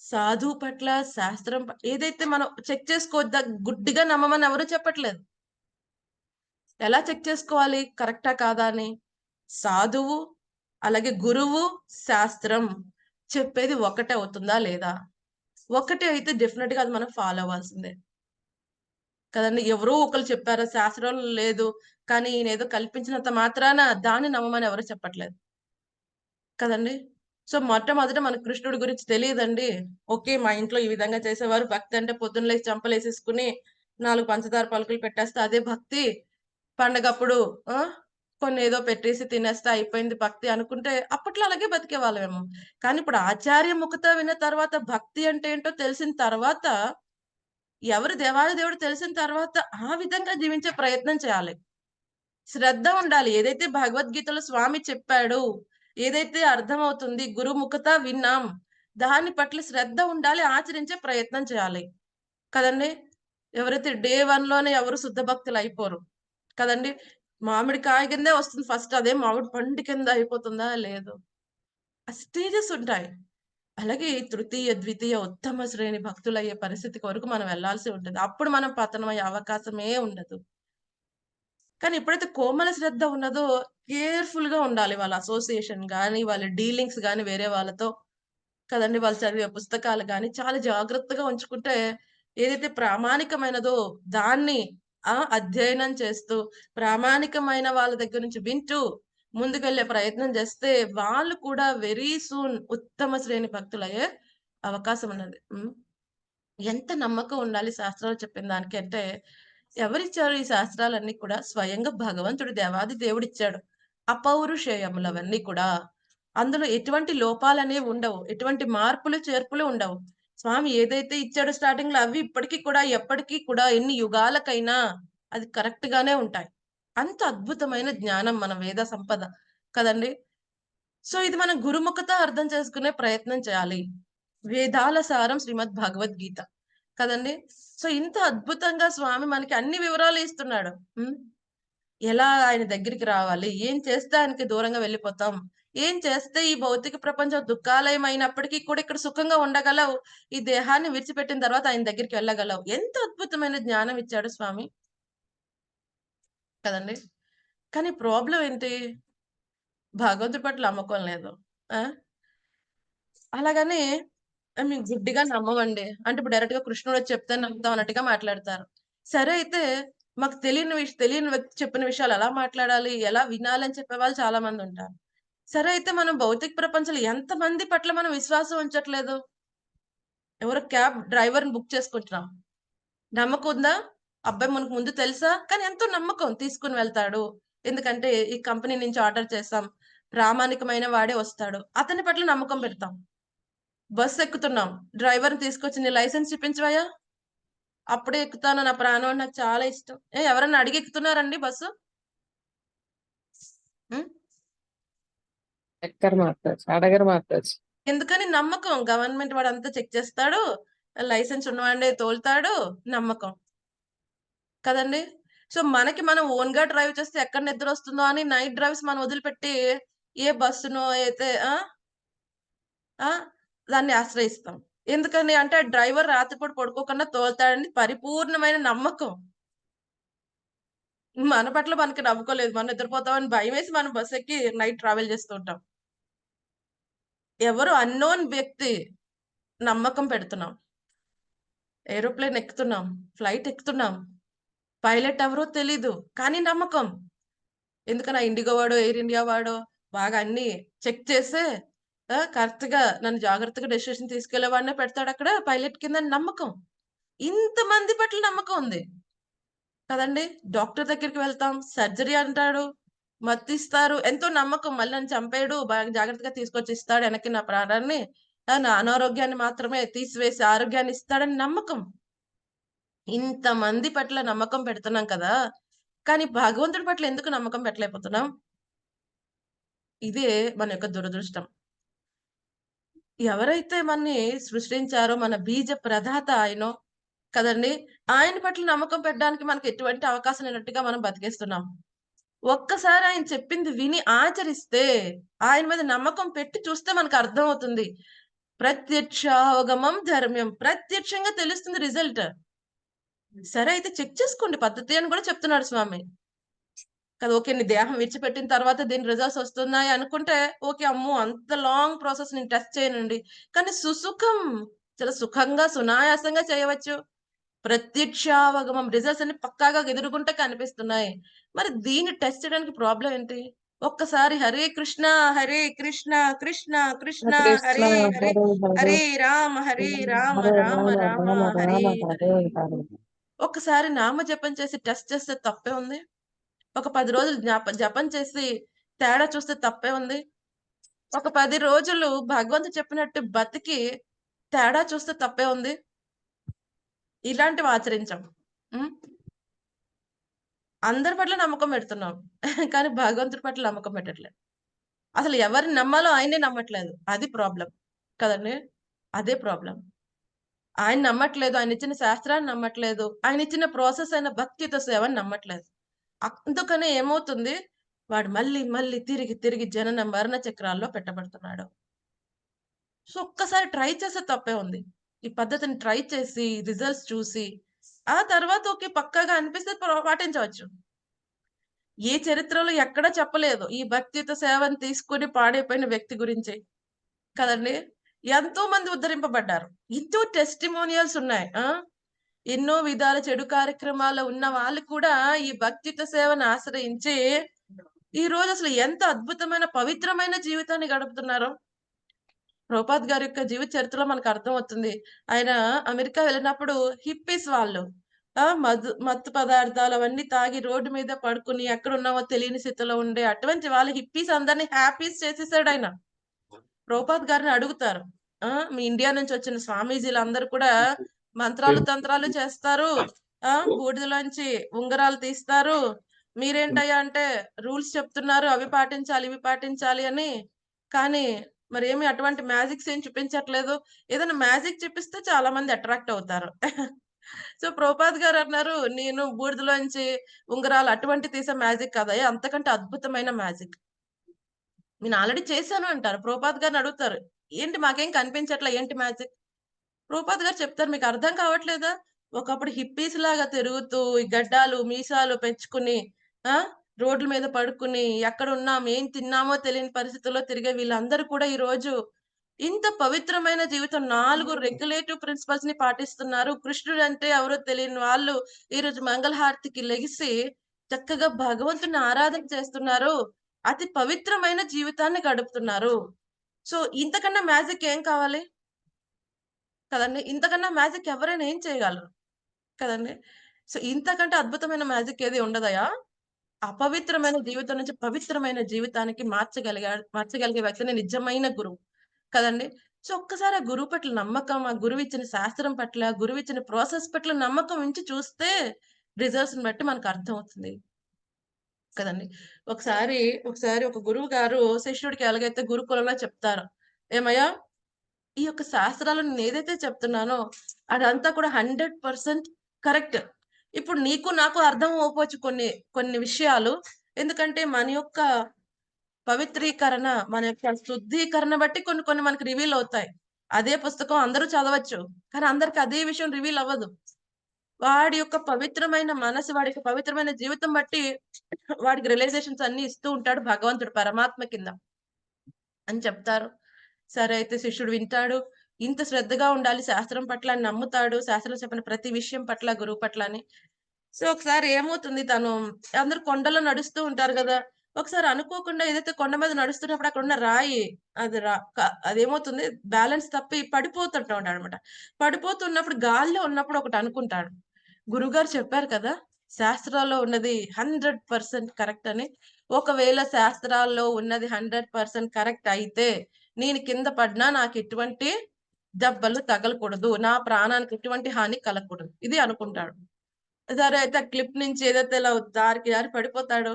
సాధువు పట్ల, శాస్త్రం ఏదైతే మనం చెక్ చేసుకోవద్దా గుడ్డిగా నమ్మమని ఎవరు చెప్పట్లేదు. ఎలా చెక్ చేసుకోవాలి కరెక్టా కాదా అని? సాధువు, అలాగే గురువు, శాస్త్రం చెప్పేది ఒకటే అవుతుందా లేదా? ఒకటే అయితే డెఫినిట్‌గా అది మనం ఫాలో అవ్వాల్సిందే. కదండీ! ఎవరో ఒకళ్ళు చెప్పారు శాస్త్రంలో లేదు. కానీ ఈయనేదో కల్పించినంత మాత్రాన దాన్ని నమ్మమని ఎవరు చెప్పట్లేదు. కదండీ! సో, మొట్టమొదట మనకు కృష్ణుడి గురించి తెలీదండి. ఓకే. మా ఇంట్లో ఈ విధంగా చేసేవారు. భక్తి అంటే పొద్దున్న లేసి చెంపలేసేసుకొని 4 పంచదార పలుకులు పెట్టేస్తే అదే భక్తి. పండగప్పుడు ఆ! కొన్నేదో పెట్టేసి తినేస్తే అయిపోయింది భక్తి అనుకుంటే అప్పట్లో అలాగే బతికేవాళ్ళమేమో. కానీ ఇప్పుడు ఆచార్య ముఖత విన్న తర్వాత భక్తి అంటే ఏంటో తెలిసిన తర్వాత ఎవరు దేవాది దేవుడు తెలిసిన తర్వాత ఆ విధంగా జీవించే ప్రయత్నం చేయాలి. శ్రద్ధ ఉండాలి. ఏదైతే భగవద్గీతలో స్వామి చెప్పాడు, ఏదైతే అర్థమవుతుంది, గురుముఖత విన్నాం. దాని పట్ల శ్రద్ధ ఉండాలి. ఆచరించే ప్రయత్నం చేయాలి. కదండీ! ఎవరైతే డే 1లోనే ఎవరు శుద్ధ భక్తులయిపోరు. కదండీ! మామిడికాయ కిందే వస్తుంది ఫస్ట్. అదే మామిడి పండు కింద అయిపోతుందా? లేదు. ఆ స్టేజెస్ ఉంటాయి. అలాగే తృతీయ, ద్వితీయ, ఉత్తమ శ్రేణి భక్తులయ్యే పరిస్థితికి వరకు మనం వెళ్ళాల్సి ఉంటది. అప్పుడు మనం పతనమయ్యే అవకాశమే ఉండదు. కానీ ఎప్పుడైతే కోమల శ్రద్ధ ఉన్నదో కేర్‌ఫుల్‌గా ఉండాలి. వాళ్ళ అసోసియేషన్ గాని, వాళ్ళ డీలింగ్స్ గాని వేరే వాళ్ళతో కదండీ! వాళ్ళు చదివే పుస్తకాలు గాని చాలా జాగ్రత్తగా ఉంచుకుంటే ఏదైతే ప్రామాణికమైనదో దాన్ని అధ్యయనం చేస్తూ ప్రామాణికమైన వాళ్ళ దగ్గర నుంచి వింటూ ముందుకెళ్ళే ప్రయత్నం చేస్తే వాళ్ళు కూడా వెరీ సూన్ ఉత్తమ శ్రేణి భక్తులయ్యే అవకాశం ఉన్నది. ఎంత నమ్మకం ఉండాలి శాస్త్రాలు చెప్పిన దానికి అంటే, ఎవరిచ్చారు ఈ శాస్త్రాలన్నీ కూడా? స్వయంగా భగవంతుడు దేవాది దేవుడిచ్చాడు. అపౌరుషేయములవన్నీ కూడా. అందులో ఎటువంటి లోపాలనేవి ఉండవు. ఎటువంటి మార్పులు, చేర్పులు ఉండవు. స్వామి ఏదైతే ఇచ్చాడో స్టార్టింగ్‌లో అవి ఇప్పటికి కూడా, ఎప్పటికి కూడా, ఎన్ని యుగాలకైనా అది కరెక్ట్ గానే ఉంటాయి. అంత అద్భుతమైన జ్ఞానం మన వేద సంపద. కదండీ! సో, ఇది మనం గురుముఖత అర్థం చేసుకునే ప్రయత్నం చేయాలి. వేదాల సారం శ్రీమద్ భగవద్గీత. కదండీ! సో, ఇంత అద్భుతంగా స్వామి మనకి అన్ని వివరాలు ఇస్తున్నాడు. హ్మ్. ఎలా ఆయన దగ్గరికి రావాలి? ఏం చేస్తే ఆయనకి దూరంగా వెళ్ళిపోతాం? ఏం చేస్తే ఈ భౌతిక ప్రపంచం దుఃఖాలయం అయినప్పటికీ కూడా ఇక్కడ సుఖంగా ఉండగలవు? ఈ దేహాన్ని విడిచిపెట్టిన తర్వాత ఆయన దగ్గరికి వెళ్ళగలవు. ఎంత అద్భుతమైన జ్ఞానం ఇచ్చాడు స్వామి. కదండీ! కానీ ప్రాబ్లమ్ ఏంటి? భగవంతుడి పట్ల నమ్మకం లేదు. ఆ! అలాగని మేము గుడ్డిగా నమ్మమండి. అంటే ఇప్పుడు డైరెక్ట్‌గా కృష్ణుడొచ్చి చెప్తే నమ్ముతాం అన్నట్టుగా మాట్లాడతారు. సరే అయితే మాకు తెలియని వ్యక్తి చెప్పిన విషయాలు ఎలా మాట్లాడాలి? ఎలా వినాలి? అని చెప్పేవాళ్ళు చాలా మందుంటారు. సరే అయితే మనం భౌతిక ప్రపంచంలో ఎంతమంది పట్ల మనం విశ్వాసం ఉంచట్లేదు? ఎవరో క్యాబ్ డ్రైవర్‌ని బుక్ చేసుకుంటున్నాం. నమ్మకం ఉందా? అబ్బాయి మనకు ముందు తెలుసా? కానీ ఎంతో నమ్మకం తీసుకొని వెళ్తాడు. ఎందుకంటే ఈ కంపెనీ నుంచి ఆర్డర్ చేసాం. ప్రామాణికమైన వాడే వస్తాడు. అతని పట్ల నమ్మకం పెడతాం. బస్ ఎక్కుతున్నాం. డ్రైవర్‌ని తీసుకొచ్చి నీ లైసెన్స్ చూపించవయ్యా? అప్పుడే ఎక్కుతాను. నా ప్రాణం అంటే నాకు చాలా ఇష్టం. ఎవరన్నా అడిగి ఎక్కుతున్నారండి బస్సు? హ్మ్. ఎక్కరు మాట్లాడచ్చు, అడగరు మాట్లాడచ్చు. ఎందుకని నమ్మకం. గవర్నమెంట్ వాడంతా చెక్ చేస్తాడు. లైసెన్స్ ఉన్నవాడే తోలుతాడు. నమ్మకం. కదండీ! సో, మనకి మనం ఓన్‌గా డ్రైవ్ చేస్తే ఎక్కడ నిద్రొస్తుందో అని నైట్ డ్రైవ్స్ మనం వదిలిపెట్టి ఏ బస్సునో అయితే ఆ! దాన్ని ఆశ్రయిస్తాం. ఎందుకని అంటే డ్రైవర్ రాత్రిపూట పడుకోకుండా తోలుతాడని పరిపూర్ణమైన నమ్మకం. మన పట్ల మనకి నమ్మకం లేదు. మనం నిద్రపోతామని భయమేసి మనం బస్సెక్కి నైట్ ట్రావెల్ చేస్తూ ఉంటాం. ఎవరో అన్‌నోన్ వ్యక్తి నమ్మకం పెడుతున్నాం. ఏరోప్లేన్ ఎక్కుతున్నాం. ఫ్లైట్ ఎక్కుతున్నాం. పైలట్ ఎవరో తెలీదు. కానీ నమ్మకం. ఎందుకని ఆ ఇండిగో వాడో, ఎయిర్ ఇండియా వాడో బాగా అన్నీ చెక్ చేసే కరెక్ట్‌గా నన్ను జాగ్రత్తగా డెస్టినేషన్ తీసుకెళ్ళేవాడినే పెడతాడక్కడ పైలట్ కిందని నమ్మకం. ఇంతమంది పట్ల నమ్మకం ఉంది. కదండీ! డాక్టర్ దగ్గరికి వెళ్తాం. సర్జరీ అంటాడు. మత్తిస్తారు. ఎంతో నమ్మకం. మళ్ళీ నన్ను చంపేయడు. బాగా జాగ్రత్తగా తీసుకొచ్చి ఇస్తాడు ఎనక్కి నా ప్రాణాన్ని. నా అనారోగ్యాన్ని మాత్రమే తీసివేసి ఆరోగ్యాన్ని ఇస్తాడని నమ్మకం. ఇంతమంది పట్ల నమ్మకం పెడుతున్నాం కదా! కానీ భగవంతుడి పట్ల ఎందుకు నమ్మకం పెట్టలేకపోతున్నాం? ఇదే మన యొక్క దురదృష్టం. ఎవరైతే మనని సృష్టించారో మన బీజ ప్రదాత ఆయనో కదండీ! ఆయన పట్ల నమ్మకం పెట్టడానికి మనకు ఎటువంటి అవకాశం లేనట్టుగా మనం బతికేస్తున్నాం. ఒక్కసారి ఆయన చెప్పింది విని ఆచరిస్తే, ఆయన మీద నమ్మకం పెట్టి చూస్తే మనకర్థమవుతుంది. ప్రత్యక్షావగమం ధర్మ్యం. ప్రత్యక్షంగా తెలుస్తుంది రిజల్ట్. సరే అయితే చెక్ చేసుకోండి పద్ధతి అని కూడా చెప్తున్నాడు స్వామి. కదా! ఓకే. నీ దేహం విడిచిపెట్టిన తర్వాత దీని రిజల్ట్స్ వస్తున్నాయి అనుకుంటే, ఓకే. అమ్మో! అంత లాంగ్ ప్రాసెస్ నేను టెస్ట్ చేయనండి. కానీ సుసుఖం. చాలా సుఖంగా, సునాయాసంగా చేయవచ్చు. ప్రత్యక్షావగమం రిజల్ట్స్ అన్ని పక్కాగా ఎదురుగుంట కనిపిస్తున్నాయి. మరి దీన్ని టెస్ట్ చేయడానికి ప్రాబ్లమ్ ఏంటి? ఒక్కసారి హరే కృష్ణ, హరే కృష్ణ, కృష్ణ కృష్ణ కృష్ణ హరే హరే, హరే హరే, హరే హరే రామ హరే రామ రామ రామ రామ హరే రామ హరే. హరే హరే. ఒక్కసారి నామజపం చేసి టెస్ట్ చేస్తే తప్పే ఉంది. ఒక 10 రోజులు జపం చేసి తేడా చూస్తే తప్పే ఉంది. ఒక 10 రోజులు భగవంతుడు చెప్పినట్టు బతికి తేడా చూస్తే తప్పే ఉంది. ఇలాంటివి ఆచరించాం. హ్మ్. అందరి పట్ల నమ్మకం పెడుతున్నాం. కానీ భగవంతుడి పట్ల నమ్మకం పెట్టట్లేదు. అసలు ఎవరిని నమ్మాలో ఆయన్నే నమ్మట్లేదు. అది ప్రాబ్లమ్. కదండీ! అదే ప్రాబ్లమ్. ఆయన నమ్మట్లేదు. ఆయనిచ్చిన శాస్త్రాన్ని నమ్మట్లేదు. ఆయనిచ్చిన ప్రాసెస్ అయిన భక్తియుత సేవని నమ్మట్లేదు. అందుకనే ఏమవుతుంది? వాడు మళ్ళీ, మళ్ళీ తిరిగి, తిరిగి జనన మరణ చక్రాల్లో పెట్టబడుతున్నాడు. సో, ఒక్కసారి ట్రై చేస్తే తప్పే ఉంది. ఈ పద్ధతిని ట్రై చేసి, రిజల్ట్స్ చూసి, ఆ తర్వాత ఓకే. పక్కాగా అనిపిస్తే పాటించవచ్చు. ఏ చరిత్రలో ఎక్కడ చెప్పలేదు. ఈ భక్తియుత సేవను తీసుకొని పాడైపోయిన వ్యక్తి గురించి. కదండీ! ఎంతో మంది ఉద్ధరింపబడ్డారు. ఎంతో టెస్టిమోనియల్స్ ఉన్నాయి. ఎన్నో విధాల చెడు కార్యక్రమాల్లో ఉన్న వాళ్ళు కూడా ఈ భక్తియుత సేవను ఆశ్రయించి, ఈరోజు అసలు ఎంత అద్భుతమైన, పవిత్రమైన జీవితాన్ని గడుపుతున్నారో. ప్రభుపాద్ గారి యొక్క జీవిత చరిత్రలో మనకు అర్థమవుతుంది. ఆయన అమెరికా వెళ్ళినప్పుడు హిప్పీస్ వాళ్ళు మత్తు పదార్థాలు అవన్నీ తాగి రోడ్డు మీద పడుకొని ఎక్కడున్నామో తెలియని స్థితిలో ఉండే అటువంటి వాళ్ళ హిప్పీస్ అందరిని హ్యాపీస్ చేసేసాడాయన. ప్రభుపాద్ గారిని అడుగుతారు. మీ ఇండియా నుంచి వచ్చిన స్వామీజీలందరూ కూడా మంత్రాలు, తంత్రాలు చేస్తారు. బూడిదలోంచి ఉంగరాలు తీస్తారు. మీరేంటయ్యా అంటే రూల్స్ చెప్తున్నారు. అవి పాటించాలి, ఇవి పాటించాలి అని. కానీ మరేమి అటువంటి మ్యాజిక్స్ ఏం చూపించట్లేదు. ఏదైనా మ్యాజిక్ చూపిస్తే చాలా మంది అట్రాక్ట్ అవుతారు. సో ప్రభుపాద్ గారు అన్నారు, నేను బూడిదలోంచి ఉంగరాలు అటువంటి తీసే మ్యాజిక్ కాదయ్యా, అంతకంటే అద్భుతమైన మ్యాజిక్. నేను ఆల్రెడీ చేశాను అంటారు. ప్రభుపాద్ గారిని అడుగుతారు. ఏంటి మాకేం కనిపించట్లా ఏంటి మ్యాజిక్? ప్రభుపాద్ గారు చెప్తారు, మీకు అర్థం కావట్లేదా? ఒకప్పుడు హిప్పీస్ లాగా తిరుగుతూ, ఈ గడ్డాలు, మీసాలు పెంచుకుని, ఆ! రోడ్ల మీద పడుకుని, ఎక్కడున్నాం, ఏం తిన్నామో తెలియని పరిస్థితుల్లో తిరిగే వీళ్ళందరూ కూడా ఈరోజు ఇంత పవిత్రమైన జీవితం 4 రెగ్యులేటివ్ ప్రిన్సిపల్స్‌ని పాటిస్తున్నారు. కృష్ణుడంటే ఎవరో తెలియని వాళ్ళు ఈరోజు మంగళహారతికి లెగిసి చక్కగా భగవంతుని ఆరాధన చేస్తున్నారు. అతి పవిత్రమైన జీవితాన్ని గడుపుతున్నారు. సో, ఇంతకన్నా మ్యాజిక్ ఏం కావాలి? కదండీ! ఇంతకన్నా మ్యాజిక్ ఎవరైనా ఏం చేయగలరు? కదండీ! సో, ఇంతకంటే అద్భుతమైన మ్యాజిక్ ఏది ఉండదయా? అపవిత్రమైన జీవితం నుంచి పవిత్రమైన జీవితానికి మార్చగలిగే వ్యక్తిని నిజమైన గురువు. కదండీ! సో, ఒక్కసారి ఆ గురువు పట్ల నమ్మకం, ఆ గురువిచ్చిన శాస్త్రం పట్ల, గురువిచ్చిన ప్రాసెస్ పట్ల నమ్మకం ఉంచి చూస్తే రిజల్ట్స్‌ని బట్టి మనకు అర్థమవుతుంది. కదండీ! ఒకసారి ఒక గురువు గారు శిష్యుడికి ఎలాగైతే గురుకులంలో చెప్తారో, "ఏమయ్యా! ఈ యొక్క శాస్త్రాలు నేనేదైతే చెప్తున్నానో అదంతా కూడా 100% కరెక్ట్. ఇప్పుడు నీకు నాకు అర్థం అవ్వకపోవచ్చు కొన్ని కొన్ని విషయాలు. ఎందుకంటే మన యొక్క పవిత్రీకరణ, మన యొక్క శుద్ధీకరణ బట్టి కొన్ని కొన్ని మనకు రివీల్ అవుతాయి. అదే పుస్తకం అందరూ చదవచ్చు. కానీ అందరికి అదే విషయం రివీల్ అవ్వదు. వాడి యొక్క పవిత్రమైన మనసు, వాడి యొక్క పవిత్రమైన జీవితం బట్టి వాడికి రియలైజేషన్స్ అన్నీ ఇస్తూ ఉంటాడు భగవంతుడు పరమాత్మ కింద అని చెప్తారు. సరే అయితే శిష్యుడు వింటాడు. ఇంత శ్రద్ధగా ఉండాలి శాస్త్రం పట్ల అని నమ్ముతాడు. శాస్త్రంలో చెప్పిన ప్రతి విషయం పట్ల, గురువు పట్ల అని. సో, ఒకసారి ఏమవుతుంది తను అందరూ కొండలో నడుస్తూ ఉంటారు గదా! ఒకసారి అనుకోకుండా ఏదైతే కొండ మీద నడుస్తున్నప్పుడు అక్కడున్న రాయి అది రా క అదేమవుతుంది బ్యాలెన్స్ తప్పి పడిపోతుంటాడనమాట. పడిపోతున్నప్పుడు గాల్లో ఉన్నప్పుడు ఒకటి అనుకుంటాడు. గురువుగారు చెప్పారు కదా! శాస్త్రాల్లో ఉన్నది 100% కరెక్ట్ అని. ఒకవేళ శాస్త్రాల్లో ఉన్నది 100% కరెక్ట్ అయితే, నేను కింద పడినా నాకెటువంటి దెబ్బలు తగలకూడదు. నా ప్రాణానికి ఎటువంటి హాని కలగకూడదు. ఇది అనుకుంటాడు. సరే అయితే ఆ క్లిప్ నుంచి ఏదైతే ఇలా జారి జారి పడిపోతాడో,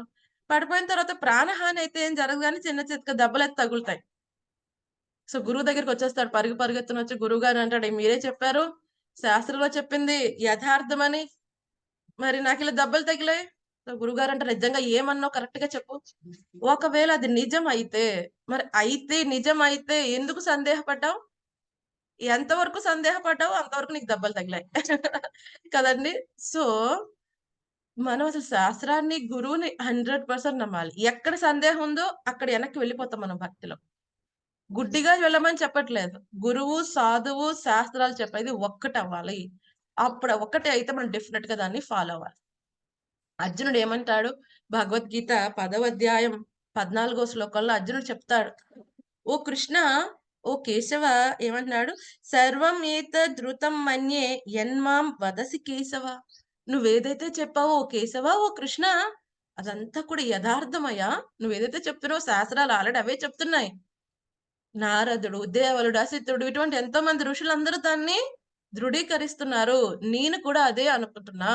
పడిపోయిన తర్వాత ప్రాణహాని అయితే ఏం జరగదు గానీ చిన్న చితక దెబ్బలైతే తగులుతాయి. సో, గురువు దగ్గరికొచ్చేస్తాడు. పరుగెత్తునొచ్చి గురువుగారిని అంటాడు, "మీరే చెప్పారు శాస్త్రంలో చెప్పింది యథార్థమని. మరి నాకిలా దెబ్బలు తగిలాయి." సో, గురువుగారంటారు, "నిజంగా ఏమన్నావు కరెక్ట్‌గా చెప్పు. ఒకవేళ అది నిజమైతే, మరి నిజమైతే ఎందుకు సందేహపడ్డావు? ఎంతవరకు సందేహపడ్డావో అంతవరకు నీకు దెబ్బలు తగిలాయి." కదండీ! సో, మనం అసలు శాస్త్రాన్ని, గురువుని 100% నమ్మాలి. ఎక్కడ సందేహం ఉందో అక్కడ వెనక్కి వెళ్ళిపోతాం మనం భక్తిలో. గుడ్డిగా వెళ్ళమని చెప్పట్లేదు. గురువు, సాధువు, శాస్త్రాలు చెప్పేది ఒక్కటవ్వాలి. అప్పుడు ఒక్కటే అయితే మనం డెఫినిట్‌గా దాన్ని ఫాలో అవ్వాలి. అర్జునుడు ఏమంటాడు? భగవద్గీత 10వ అధ్యాయం 14 శ్లోకంలో అర్జునుడు చెప్తాడు. ఓ కృష్ణ, ఓ కేశవ ఏమంటున్నాడు? సర్వం ఏతదృతం మన్యే యన్మాం వదసి కేశవ. నువ్వేదైతే చెప్పావో ఓ కేశవ, ఓ కృష్ణ అదంతా కూడా యథార్థమయ్యా. నువ్వేదైతే చెప్తున్నావో శాస్త్రాలు ఆల్రెడీ అవే చెప్తున్నాయి. నారదుడు, దేవలుడు, అసితుడు ఇటువంటి ఎంతో మంది ఋషులందరూ దాన్ని దృఢీకరిస్తున్నారు. నేను కూడా అదే అనుకుంటున్నా.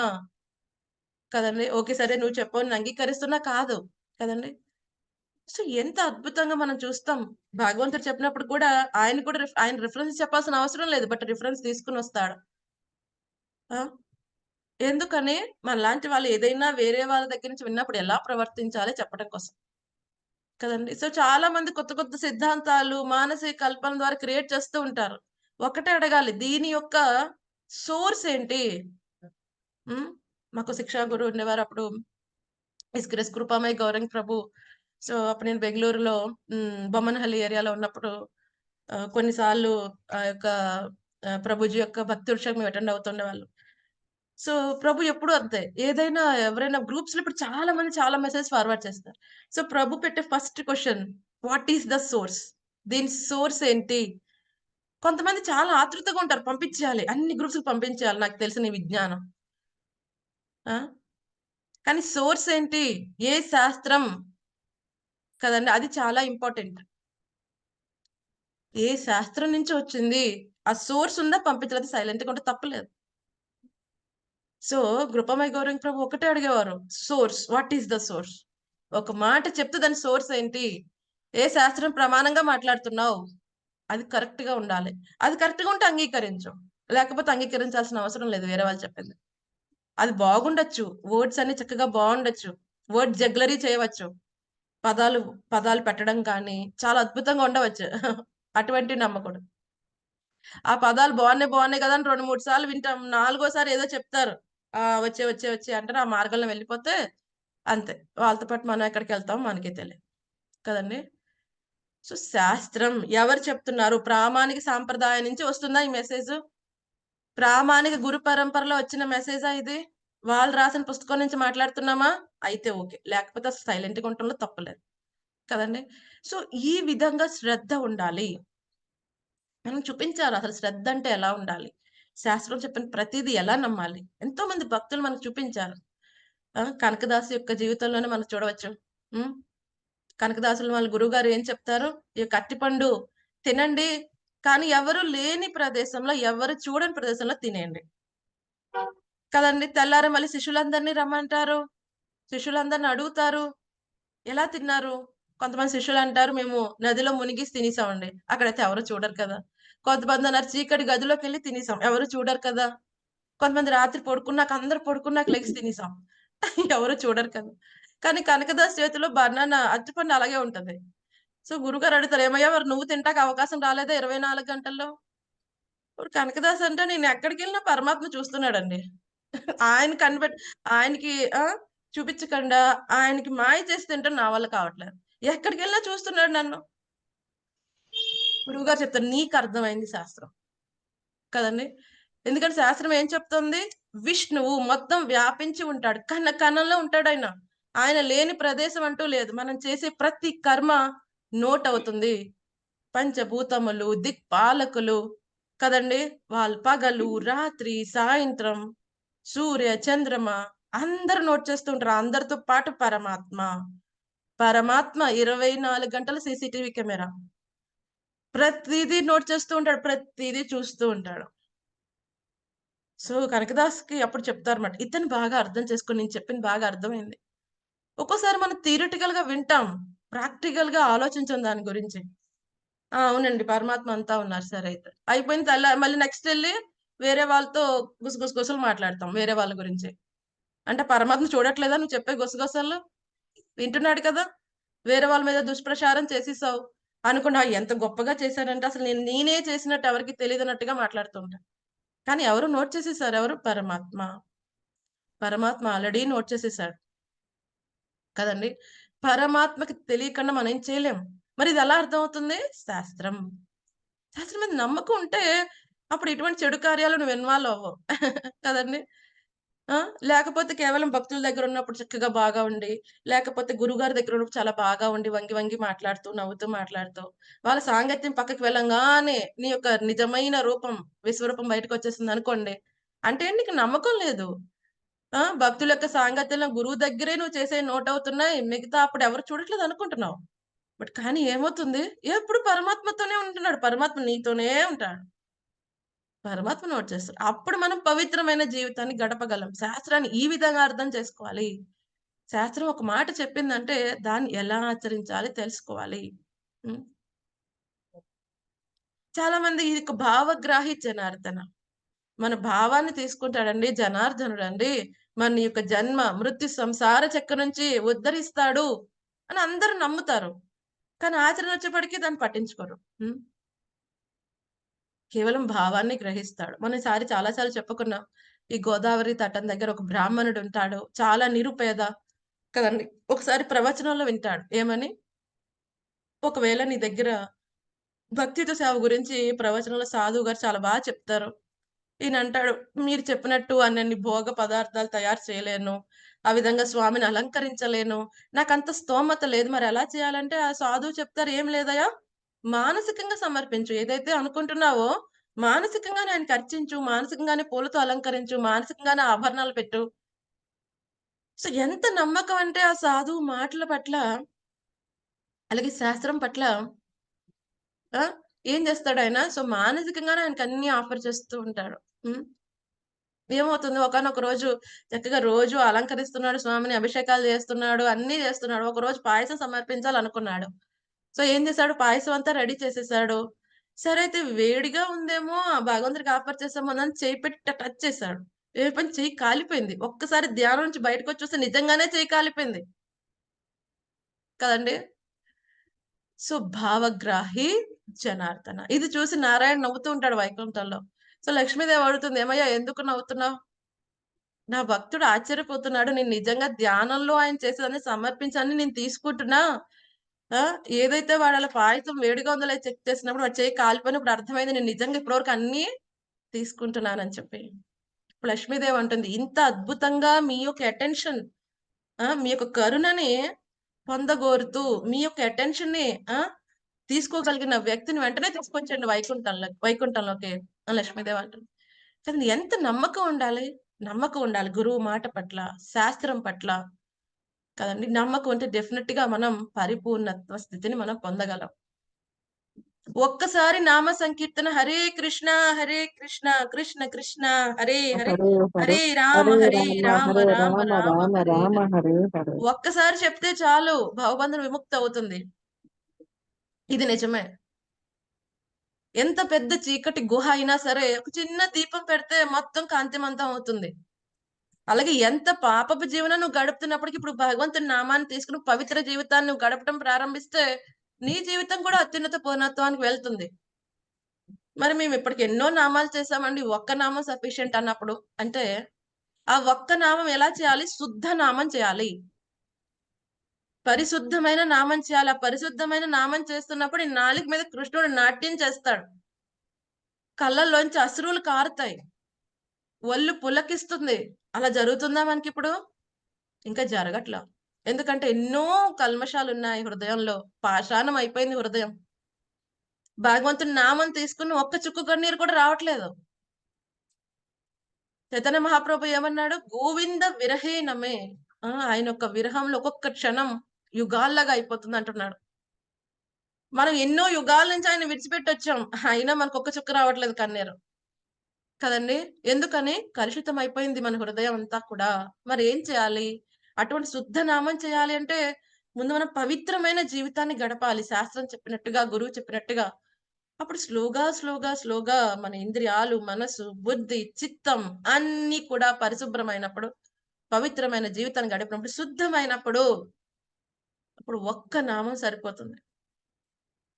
కదండీ! ఓకే. సరే నువ్వు చెప్పావు నేను అంగీకరిస్తున్నా కాదు. కదండీ! సో, ఎంత అద్భుతంగా మనం చూస్తాం. భగవంతుడు చెప్పినప్పుడు కూడా ఆయన కూడా ఆయన రిఫరెన్స్ చెప్పాల్సిన అవసరం లేదు. బట్ రిఫరెన్స్ తీసుకొనొస్తాడు. ఆ! ఎందుకని మనలాంటి వాళ్ళు ఏదైనా వేరే వాళ్ళ దగ్గర నుంచి విన్నప్పుడు ఎలా ప్రవర్తించాలి చెప్పడం కోసం. కదండీ! సో, చాలా మంది కొత్త కొత్త సిద్ధాంతాలు, మానసిక కల్పన ద్వారా క్రియేట్ చేస్తూ ఉంటారు. ఒకటే అడగాలి దీని యొక్క సోర్స్ ఏంటి? హ్మ్. మాకు శిక్షా గురువు ఉండేవారు అప్పుడు ఎస్ కృపామయ్య గౌరంగ్ ప్రభు. సో, అప్పుడు నేను బెంగుళూరులో బొమ్మనహల్లి ఏరియాలో ఉన్నప్పుడు కొన్ని సార్లు ఆ యొక్క ప్రభుజీ యొక్క భక్తి వృక్షకు మేము అటెండ్ అవుతుండేవాళ్ళం. సో, ప్రభు ఎప్పుడు అంతే. ఏదైనా ఎవరైనా గ్రూప్స్‌లో ఇప్పుడు చాలా మంది చాలా మెసేజ్ ఫార్వర్డ్ చేస్తారు. సో, ప్రభు పెట్టే first question what is the source? దీని సోర్స్ ఏంటి? కొంతమంది చాలా ఆతృతగా ఉంటారు. పంపించేయాలి. అన్ని గ్రూప్స్‌కి పంపించేయాలి నాకు తెలిసిన ఈ విజ్ఞానం. ఆ! కానీ సోర్స్ ఏంటి? ఏ శాస్త్రం? కదండీ! అది చాలా ఇంపార్టెంట్. ఏ శాస్త్రం నుంచి వచ్చింది? ఆ సోర్స్ ఉందా పంపించలేదు సైలెంట్‌గా ఉంటే తప్పులేదు. సో, కృపామయ గౌరంగ ప్రభు ఒకటే అడిగేవారు. Source. What is the source? ఒక మాట చెప్తే దాని సోర్స్ ఏంటి? ఏ శాస్త్రం ప్రమాణంగా మాట్లాడుతున్నావు? అది కరెక్ట్‌గా ఉండాలి. అది కరెక్ట్‌గా ఉంటే అంగీకరించు. లేకపోతే అంగీకరించాల్సిన అవసరం లేదు వేరే వాళ్ళు చెప్పింది. అది బాగుండొచ్చు. వర్డ్స్ అన్ని చక్కగా బావుండొచ్చు. వర్డ్ జగ్లరీ చేయవచ్చు. పదాలు పదాలు పెట్టడం కానీ చాలా అద్భుతంగా ఉండవచ్చు. అటువంటివి నమ్మకూడదు. ఆ పదాలు బావున్నాయి కదా! అని 2, 3 సార్లు వింటాం. నాలుగోసారి ఏదో చెప్తారు. వచ్చే అంటారు. ఆ మార్గంలో వెళ్ళిపోతే అంతే. వాళ్ళతో పాటు మనం ఎక్కడికెళ్తామో మనకే తెలీదు. కదండీ! సో, శాస్త్రం ఎవరు చెప్తున్నారు? ప్రామాణిక సాంప్రదాయం నుంచి వస్తుందా ఈ మెసేజు? ప్రామాణిక గురు పరంపరలో వచ్చిన మెసేజా ఇది? వాళ్ళు రాసిన పుస్తకం నుంచి మాట్లాడుతున్నామా? అయితే ఓకే. లేకపోతే అసలు సైలెంట్‌గా ఉండటంలో తప్పులేదు. కదండీ! సో, ఈ విధంగా శ్రద్ధ ఉండాలి. మనం చూపించాలి అసలు శ్రద్ధ అంటే ఎలా ఉండాలి? శాస్త్రం చెప్పిన ప్రతీది ఎలా నమ్మాలి? ఎంతో మంది భక్తులు మనకు చూపించారు. కనకదాసు యొక్క జీవితంలోనే మనం చూడవచ్చు. హ్మ్. కనకదాసులు వాళ్ళ గురువుగారు ఏం చెప్తారు? "ఈ అరటిపండు తినండి. కానీ ఎవరు లేని ప్రదేశంలో, ఎవరు చూడని ప్రదేశంలో తినేయండి." కదండీ! తెల్లారి మళ్ళీ శిష్యులందరిని రమ్మంటారు. శిష్యులందరిని అడుగుతారు. ఎలా తిన్నారు? కొంతమంది శిష్యులంటారు, "మేము నదిలో మునిగేసి తినేసామండి." అక్కడైతే ఎవరు చూడరు కదా! కొంతమందన్నారు, "చీకటి గదిలోకెళ్ళి తినేసాం." ఎవరు చూడరు కదా! కొంతమంది రాత్రి పడుకున్నాక అందరూ పడుకున్నాక లెగిసి తినేసాం. ఎవరు చూడరు కదా! కానీ కనకదాస్ చేతిలో బనానా అరటిపండు అలాగే ఉంటది. సో, గురువుగారు అడుగుతారు, "ఏమయ్యా! మరి నువ్వు తింటానికి అవకాశం రాలేదా 24 గంటల్లో?" ఇప్పుడు కనకదాస్ అంటే నేనెక్కడికెళ్ళినా పరమాత్మ చూస్తున్నాడండి. ఆయన కనిపెట్టి ఆయనకి ఆ! చూపించకుండా ఆయనకి మాయ చేసి తింటం నా వల్ల కావట్లేదు. ఎక్కడికెళ్ళినా చూస్తున్నాడు నన్ను. గురువుగారు చెప్తారు, "నీకర్థమైంది శాస్త్రం." కదండీ! ఎందుకంటే శాస్త్రం ఏం చెప్తుంది? విష్ణువు మొత్తం వ్యాపించి ఉంటాడు. కణ కణంలో ఉంటాడాయన. ఆయన లేని ప్రదేశం అంటూ లేదు. మనం చేసే ప్రతి కర్మ నోట్ అవుతుంది. పంచభూతములు, దిక్పాలకులు కదండీ! వాళ్ళు పగలు, రాత్రి, సాయంత్రం, సూర్య, చంద్రమ అందరూ నోట్ చేస్తూ ఉంటారు. అందరితో పాటు పరమాత్మ. పరమాత్మ 24 గంటలు సీసీటీవీ కెమెరా. ప్రతీదీ నోట్ చేస్తూ ఉంటాడు. ప్రతీదీ చూస్తూ ఉంటాడు. సో, కనకదాస్‌కి అప్పుడు చెప్తారన్నమాట. ఇతను బాగా అర్థం చేసుకొని నేను చెప్పింది బాగా అర్థమైంది. ఒక్కోసారి మనం థియరిటికల్‌గా వింటాం. ప్రాక్టికల్‌గా ఆలోచించం దాని గురించి. అవునండి. పరమాత్మ అంతా ఉన్నారు. సరే అయితే. అయిపోయిన మళ్ళీ నెక్స్ట్ ఎళ్లి వేరే వాళ్ళతో గుసగుసలు మాట్లాడతాం. వేరే వాళ్ళ గురించి. అంటే పరమాత్మ చూడట్లేదా నువ్వు చెప్పే గుసగుసలు? వింటున్నాడు కదా! వేరే వాళ్ళ మీద దుష్ప్రచారం చేసేసావు. అనుకున్నా ఎంత గొప్పగా చేశానంటే అసలు నేనే చేసినట్టు ఎవరికీ తెలీదన్నట్టుగా మాట్లాడుతూ ఉంటా. కానీ ఎవరు నోట్ చేసేసారు. ఎవరు? పరమాత్మ. పరమాత్మ ఆల్రెడీ నోట్ చేసేసాడు. కదండీ! పరమాత్మకి తెలియకుండా మనం ఏం చేయలేం. మరి ఇదెలా అర్థమవుతుంది? శాస్త్రం. శాస్త్రం మీద నమ్మకం ఉంటే అప్పుడు ఎటువంటి చెడు కార్యాలు నువ్వు ఇన్వాల్వ్ అవ్వవు. కదండీ! ఆ! లేకపోతే కేవలం భక్తుల దగ్గరున్నప్పుడు చక్కగా బాగా ఉండి, లేకపోతే గురువుగారి దగ్గరున్నప్పుడు చాలా బాగా ఉండి వంగి వంగి మాట్లాడుతూ, నవ్వుతూ మాట్లాడుతూ, వాళ్ళ సాంగత్యం పక్కకి వెళ్ళంగానే నీ యొక్క నిజమైన రూపం, విశ్వరూపం బయటకొచ్చేసిందనుకోండి. అంటే నీకు నమ్మకం లేదు. భక్తుల యొక్క సాంగత్యంలో గురువు దగ్గరే నువ్వు చేసేయి నోటవుతున్నాయి. మిగతా అప్పుడు ఎవరు చూడట్లేదు అనుకుంటున్నావు. కానీ ఏమవుతుంది? ఎప్పుడు పరమాత్మతోనే ఉంటున్నాడు. పరమాత్మ నీతోనే ఉంటాడు. పరమాత్మ నోట్ చేస్తాడు. అప్పుడు మనం పవిత్రమైన జీవితాన్ని గడపగలం. శాస్త్రాన్ని ఈ విధంగా అర్థం చేసుకోవాలి. శాస్త్రం ఒక మాట చెప్పిందంటే దాన్ని ఎలా ఆచరించాలి తెలుసుకోవాలి. హ్మ్. చాలా మంది ఇది ఒక భావగ్రాహి జనార్దన. మన భావాన్ని తీసుకుంటాడండి జనార్దనుడండి. మన యొక్క జన్మ, మృత్యు సంసార చక్రం నుంచి ఉద్ధరిస్తాడు అని అందరూ నమ్ముతారు. కానీ ఆచరణ వచ్చేప్పటికి దాన్ని పట్టించుకోరు. హ్మ్. కేవలం భావాన్ని గ్రహిస్తాడు. మనం ఈసారి చాలా సార్లు చెప్పుకున్నాం. ఈ గోదావరి తటం దగ్గర ఒక బ్రాహ్మణుడుంటాడు. చాలా నిరుపేద కదండీ! ఒకసారి ప్రవచనంలో వింటాడు. ఏమని? ఒకవేళ నీ దగ్గర భక్తితో సేవ గురించి ప్రవచనంలో సాధువు గారు చాలా చెప్తారు. ఈయనంటాడు, "మీరు చెప్పినట్టు అన్నన్ని భోగ పదార్థాలు తయారు చేయలేను. ఆ విధంగా స్వామిని అలంకరించలేను. నాకంత స్తోమత లేదు. మరెలా చేయాలంటే?" ఆ సాధువు చెప్తారు, "ఏం లేదయ్యా, మానసికంగా సమర్పించు. ఏదైతే అనుకుంటున్నావో మానసికంగానే ఆయనకి అర్చించు. మానసికంగానే పూలతో అలంకరించు. మానసికంగానే ఆభరణాలు పెట్టు." సో, ఎంత నమ్మకం అంటే ఆ సాధువు మాటల పట్ల, అలాగే శాస్త్రం పట్ల ఆ! ఏం చేస్తాడాయన, సో, మానసికంగానే ఆయనకన్నీ ఆఫర్ చేస్తూ ఉంటాడు. హ్మ్. ఏమవుతుంది ఒకానొక రోజు చక్కగా రోజు అలంకరిస్తున్నాడు స్వామిని, అభిషేకాలు చేస్తున్నాడు, అన్నీ చేస్తున్నాడు. ఒకరోజు పాయసం సమర్పించాలనుకున్నాడు. సో, ఏం చేశాడు పాయసం అంతా రెడీ చేసేసాడు. సరే అయితే వేడిగా ఉందేమో, ఆ భగవంతుడికి ఆఫర్ చేసాము అని చెయ్యి పెట్టి టచ్ చేశాడు. ఏమైపోయింది చెయ్యి కాలిపోయింది. ఒక్కసారి ధ్యానం నుంచి బయటకొచ్చి చూస్తే నిజంగానే చెయ్యి కాలిపోయింది. కదండీ! సో, భావగ్రాహి జనార్దన. ఇది చూసి నారాయణ నవ్వుతూ ఉంటాడు వైకుంఠంలో. సో, లక్ష్మీదేవి అడుగుతుంది, "ఏమయ్యా ఎందుకు నవ్వుతున్నావు? నా భక్తుడు ఆశ్చర్యపోతున్నాడు. నేను నిజంగా ధ్యానంలో ఆయన చేసేదాన్ని సమర్పించాలని నేను తీసుకుంటున్నా. ఆ! ఏదైతే వాడు అలా పాయసం వేడిగా ఉందో లేదో చెక్ చేసినప్పుడు వాడి చెయ్యి కాలిపోయినప్పుడు అర్థమైంది. నేను నిజంగా ఇప్పటివరకు అన్నీ తీసుకుంటున్నానని చెప్పి." ఇప్పుడు లక్ష్మీదేవి అంటుంది, "ఇంత అద్భుతంగా మీ యొక్క అటెన్షన్ మీ యొక్క కరుణని పొందగోరుతూ, మీ యొక్క అటెన్షన్‌ని ఆ! తీసుకోగలిగిన వ్యక్తిని వెంటనే తీసుకొచ్చేయండి వైకుంఠంలోకి" అని లక్ష్మీదేవి అంటుంది. కానీ ఎంత నమ్మకం ఉండాలి? నమ్మకం ఉండాలి గురువు మాట పట్ల, శాస్త్రం పట్ల కదండీ! నమ్మకం ఉంటే డెఫినిట్‌గా మనం పరిపూర్ణత్వ స్థితిని మనం పొందగలం. ఒక్కసారి నామ సంకీర్తన హరే కృష్ణ, కృష్ణ కృష్ణ హరే హరే, హరే హరే, హరే హరే రామ రామ హరే రామ రామ రామ రామ హరే రామ హరే. హరే హరే. ఒక్కసారి చెప్తే చాలు భవబంధం విముక్తి అవుతుంది. ఇది నిజమే. ఎంత పెద్ద చీకటి గుహ అయినా సరే, ఒక చిన్న దీపం పెడితే మొత్తం కాంతిమంతం అవుతుంది. అలాగే ఎంత పాపపు జీవనం నువ్వు గడుపుతున్నప్పటికి ఇప్పుడు భగవంతుని నామాన్ని తీసుకొని పవిత్ర జీవితాన్ని నువ్వు గడపడం ప్రారంభిస్తే, నీ జీవితం కూడా అత్యున్నత పూర్ణత్వానికి వెళ్తుంది. మరి మేము ఇప్పటికి ఎన్నో నామాలు చేశామండి. ఒక్క నామం సఫిషియంట్ అన్నప్పుడు. అంటే, ఆ ఒక్క నామం ఎలా చేయాలి? శుద్ధ నామం చేయాలి. పరిశుద్ధమైన నామం చేయాలి. ఆ పరిశుద్ధమైన నామం చేస్తున్నప్పుడు ఈ నాలుక మీద కృష్ణుడు నాట్యం చేస్తాడు. కళ్ళల్లోంచి అశ్రువులు కారుతాయి. ఒళ్ళు పులకిస్తుంది. అలా జరుగుతుందా మనకిప్పుడు? ఇంకా జరగట్ల. ఎందుకంటే ఎన్నో కల్మషాలున్నాయి హృదయంలో. పాషాణం అయిపోయింది హృదయం. భగవంతుని నామం తీసుకున్న ఒక్క చుక్క కన్నీరు కూడా రావట్లేదు. చైతన్య మహాప్రభు ఏమన్నాడు? గోవింద విరహేణమే. ఆయన యొక్క విరహంలో ఒక్కొక్క క్షణం యుగాల్లాగా అయిపోతుందంటున్నాడు. మనం ఎన్నో యుగాల నుంచి ఆయన్ని విడిచిపెట్టొచ్చాం. అయినా మనకొక్క చుక్క రావట్లేదు కన్నీరు. కదండీ! ఎందుకని? కలుషితం అయిపోయింది మన హృదయం అంతా కూడా. మరేం చేయాలి? అటువంటి శుద్ధ నామం చేయాలి అంటే, ముందు మనం పవిత్రమైన జీవితాన్ని గడపాలి. శాస్త్రం చెప్పినట్టుగా, గురువు చెప్పినట్టుగా. అప్పుడు స్లోగా మన ఇంద్రియాలు, మనసు, బుద్ధి, చిత్తం అన్నీ కూడా పరిశుభ్రమైనప్పుడు, పవిత్రమైన జీవితాన్ని గడిపినప్పుడు, శుద్ధమైనప్పుడు, అప్పుడు ఒక్క నామం సరిపోతుంది.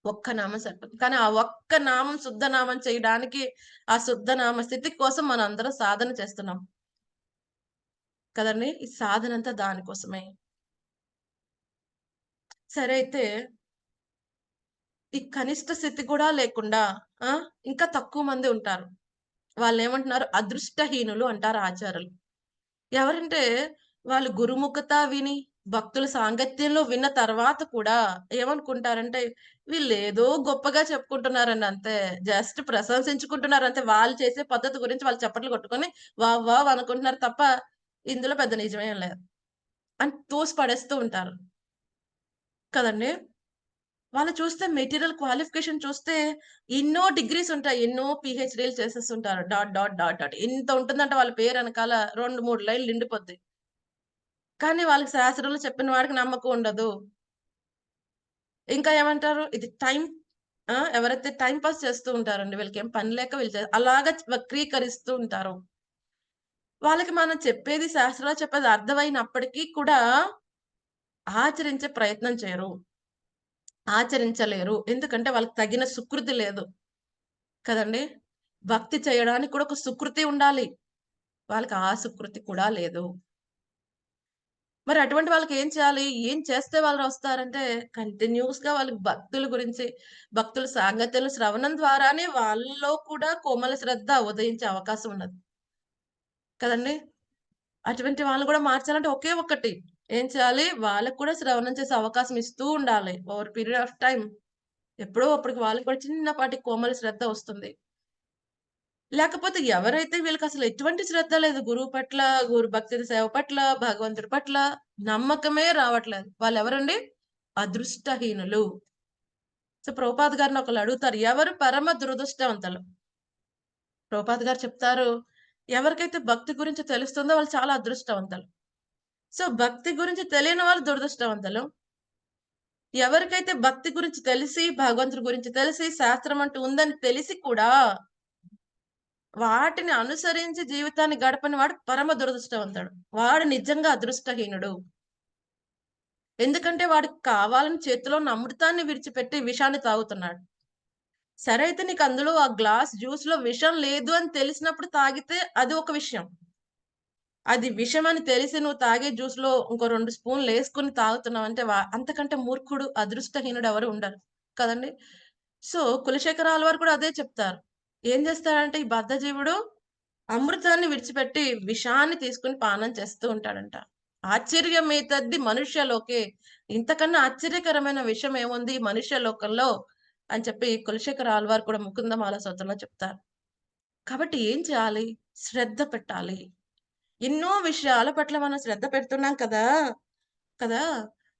ఒక్క నామం సరిపోతుంది. కానీ ఆ ఒక్క నామం శుద్ధ నామం చేయడానికి, ఆ శుద్ధ నామ స్థితి కోసం మనందరం సాధన చేస్తున్నాం. కదండీ! ఈ సాధనంతా దానికోసమే. సరే అయితే, ఈ కనిష్ట స్థితి కూడా లేకుండా ఆ! ఇంకా తక్కువ మంది ఉంటారు. వాళ్ళేమంటున్నారు? అదృష్టహీనులు అంటారు ఆచార్యులు. ఎవరంటే, వాళ్ళు గురుముఖత విని, భక్తుల సాంగత్యంలో విన్న తర్వాత కూడా ఏమనుకుంటారంటే, వీళ్ళేదో గొప్పగా చెప్పుకుంటున్నారండి అంతే. జస్ట్ ప్రశంసించుకుంటున్నారంతే. వాళ్ళు చేసే పద్ధతి గురించి వాళ్ళు చప్పట్లు కొట్టుకొని వావ్! వావ్! అనుకుంటున్నారు తప్ప, ఇందులో పెద్ద నిజమేం లేదు. అని తోసి పడేస్తూ ఉంటారు. కదండీ! వాళ్ళు చూస్తే మెటీరియల్ క్వాలిఫికేషన్ చూస్తే ఎన్నో డిగ్రీస్ ఉంటాయి. ఎన్నో పీహెచ్‌డీలు చేసేసుంటారు. డాట్. ఇంత ఉంటుందంట వాళ్ళ పేరెనకాల 2, 3 లైన్‌లు నిండిపోద్ది. కానీ వాళ్ళకి శాస్త్రంలో చెప్పిన వాడికి నమ్మకం ఉండదు. ఇంకా ఏమంటారు? ఇది టైం ఎవరైతే టైమ్ పాస్ చేస్తూ ఉంటారండి. వీళ్ళకేం పని లేక వీళ్ళు అలాగా వక్రీకరిస్తూ ఉంటారు. వాళ్ళకి మనం చెప్పేది శాస్త్రంలో చెప్పేది అర్థమైనప్పటికీ కూడా ఆచరించే ప్రయత్నం చేయరు. ఆచరించలేరు. ఎందుకంటే వాళ్ళకి తగిన సుకృతి లేదు. కదండీ! భక్తి చేయడానికి కూడా ఒక సుకృతి ఉండాలి. వాళ్ళకి ఆ సుకృతి కూడా లేదు. మరి అటువంటి వాళ్ళకేం చేయాలి? ఏం చేస్తే వాళ్ళొస్తారంటే, కంటిన్యూయస్‌గా వాళ్ళకి భక్తుల గురించి, భక్తుల సాంగత్యంలో శ్రవణం ద్వారానే వాళ్ళలో కూడా కోమల శ్రద్ధ ఉదయించే అవకాశం ఉన్నది. కదండీ! అటువంటి వాళ్ళని కూడా మార్చాలంటే ఒకే ఒక్కటి. ఏం చేయాలి? వాళ్ళకి కూడా శ్రవణం చేసే అవకాశం ఇస్తూ ఉండాలి. Over period of time. ఎప్పుడో అప్పటికి వాళ్ళకి కూడా చిన్నపాటి కోమల శ్రద్ధ వస్తుంది. లేకపోతే ఎవరైతే వీళ్ళకసలు ఎటువంటి శ్రద్ధ లేదు గురువు పట్ల, గురు భక్తి సేవ పట్ల, భగవంతుడి పట్ల నమ్మకమే రావట్లేదు. వాళ్ళెవరండి? అదృష్టహీనులు. సో, ప్రభుపాద్ గారిని ఒకళ్ళు అడుగుతారు. ఎవరు పరమ దురదృష్టవంతులు? ప్రభుపాద్ గారు చెప్తారు, ఎవరికైతే భక్తి గురించి తెలుస్తుందో వాళ్ళు చాలా అదృష్టవంతులు. సో, భక్తి గురించి తెలియని వాళ్ళు దురదృష్టవంతులు. ఎవరికైతే భక్తి గురించి తెలిసి, భగవంతుడి గురించి తెలిసి, శాస్త్రం అంటూ ఉందని తెలిసి కూడా వాటిని అనుసరించి జీవితాన్ని గడపని వాడు పరమ దురదృష్టవంతుడు. వాడు నిజంగా అదృష్టహీనుడు. ఎందుకంటే వాడికి కావాలని చేతిలో ఉన్న అమృతాన్ని విడిచిపెట్టి విషాన్ని తాగుతున్నాడు. సరే అయితే నీకు అందులో ఆ గ్లాస్ జ్యూస్‌లో విషం లేదు అని తెలిసినప్పుడు తాగితే అది ఒక విషయం. అది విషమని తెలిసి నువ్వు తాగే జ్యూస్‌లో ఇంకో 2 స్పూన్‌లేసుకొని తాగుతున్నావంటే అంతకంటే మూర్ఖుడు, అదృష్టహీనుడు ఎవరు ఉండరు. కదండీ! సో, కులశేఖర ఆళ్వార్ కూడా అదే చెప్తారు. ఏం చేస్తాడంటే ఈ బద్ధజీవుడు అమృతాన్ని విడిచిపెట్టి విషాన్ని తీసుకొని పానం చేస్తూ ఉంటాడంట. ఆశ్చర్యమేతద్ది మనుష్యలోకే. ఇంతకన్నా ఆశ్చర్యకరమైన విషయం ఏముంది ఈ మనుష్య లోకంలో అని చెప్పి కులశేఖర ఆళ్వార్ కూడా ముకుందమాల స్తోత్రంలో చెప్తారు. కాబట్టి ఏం చేయాలి? శ్రద్ధ పెట్టాలి. ఎన్నో విషయాల పట్ల మనం శ్రద్ధ పెడుతున్నాం కదా! కదా!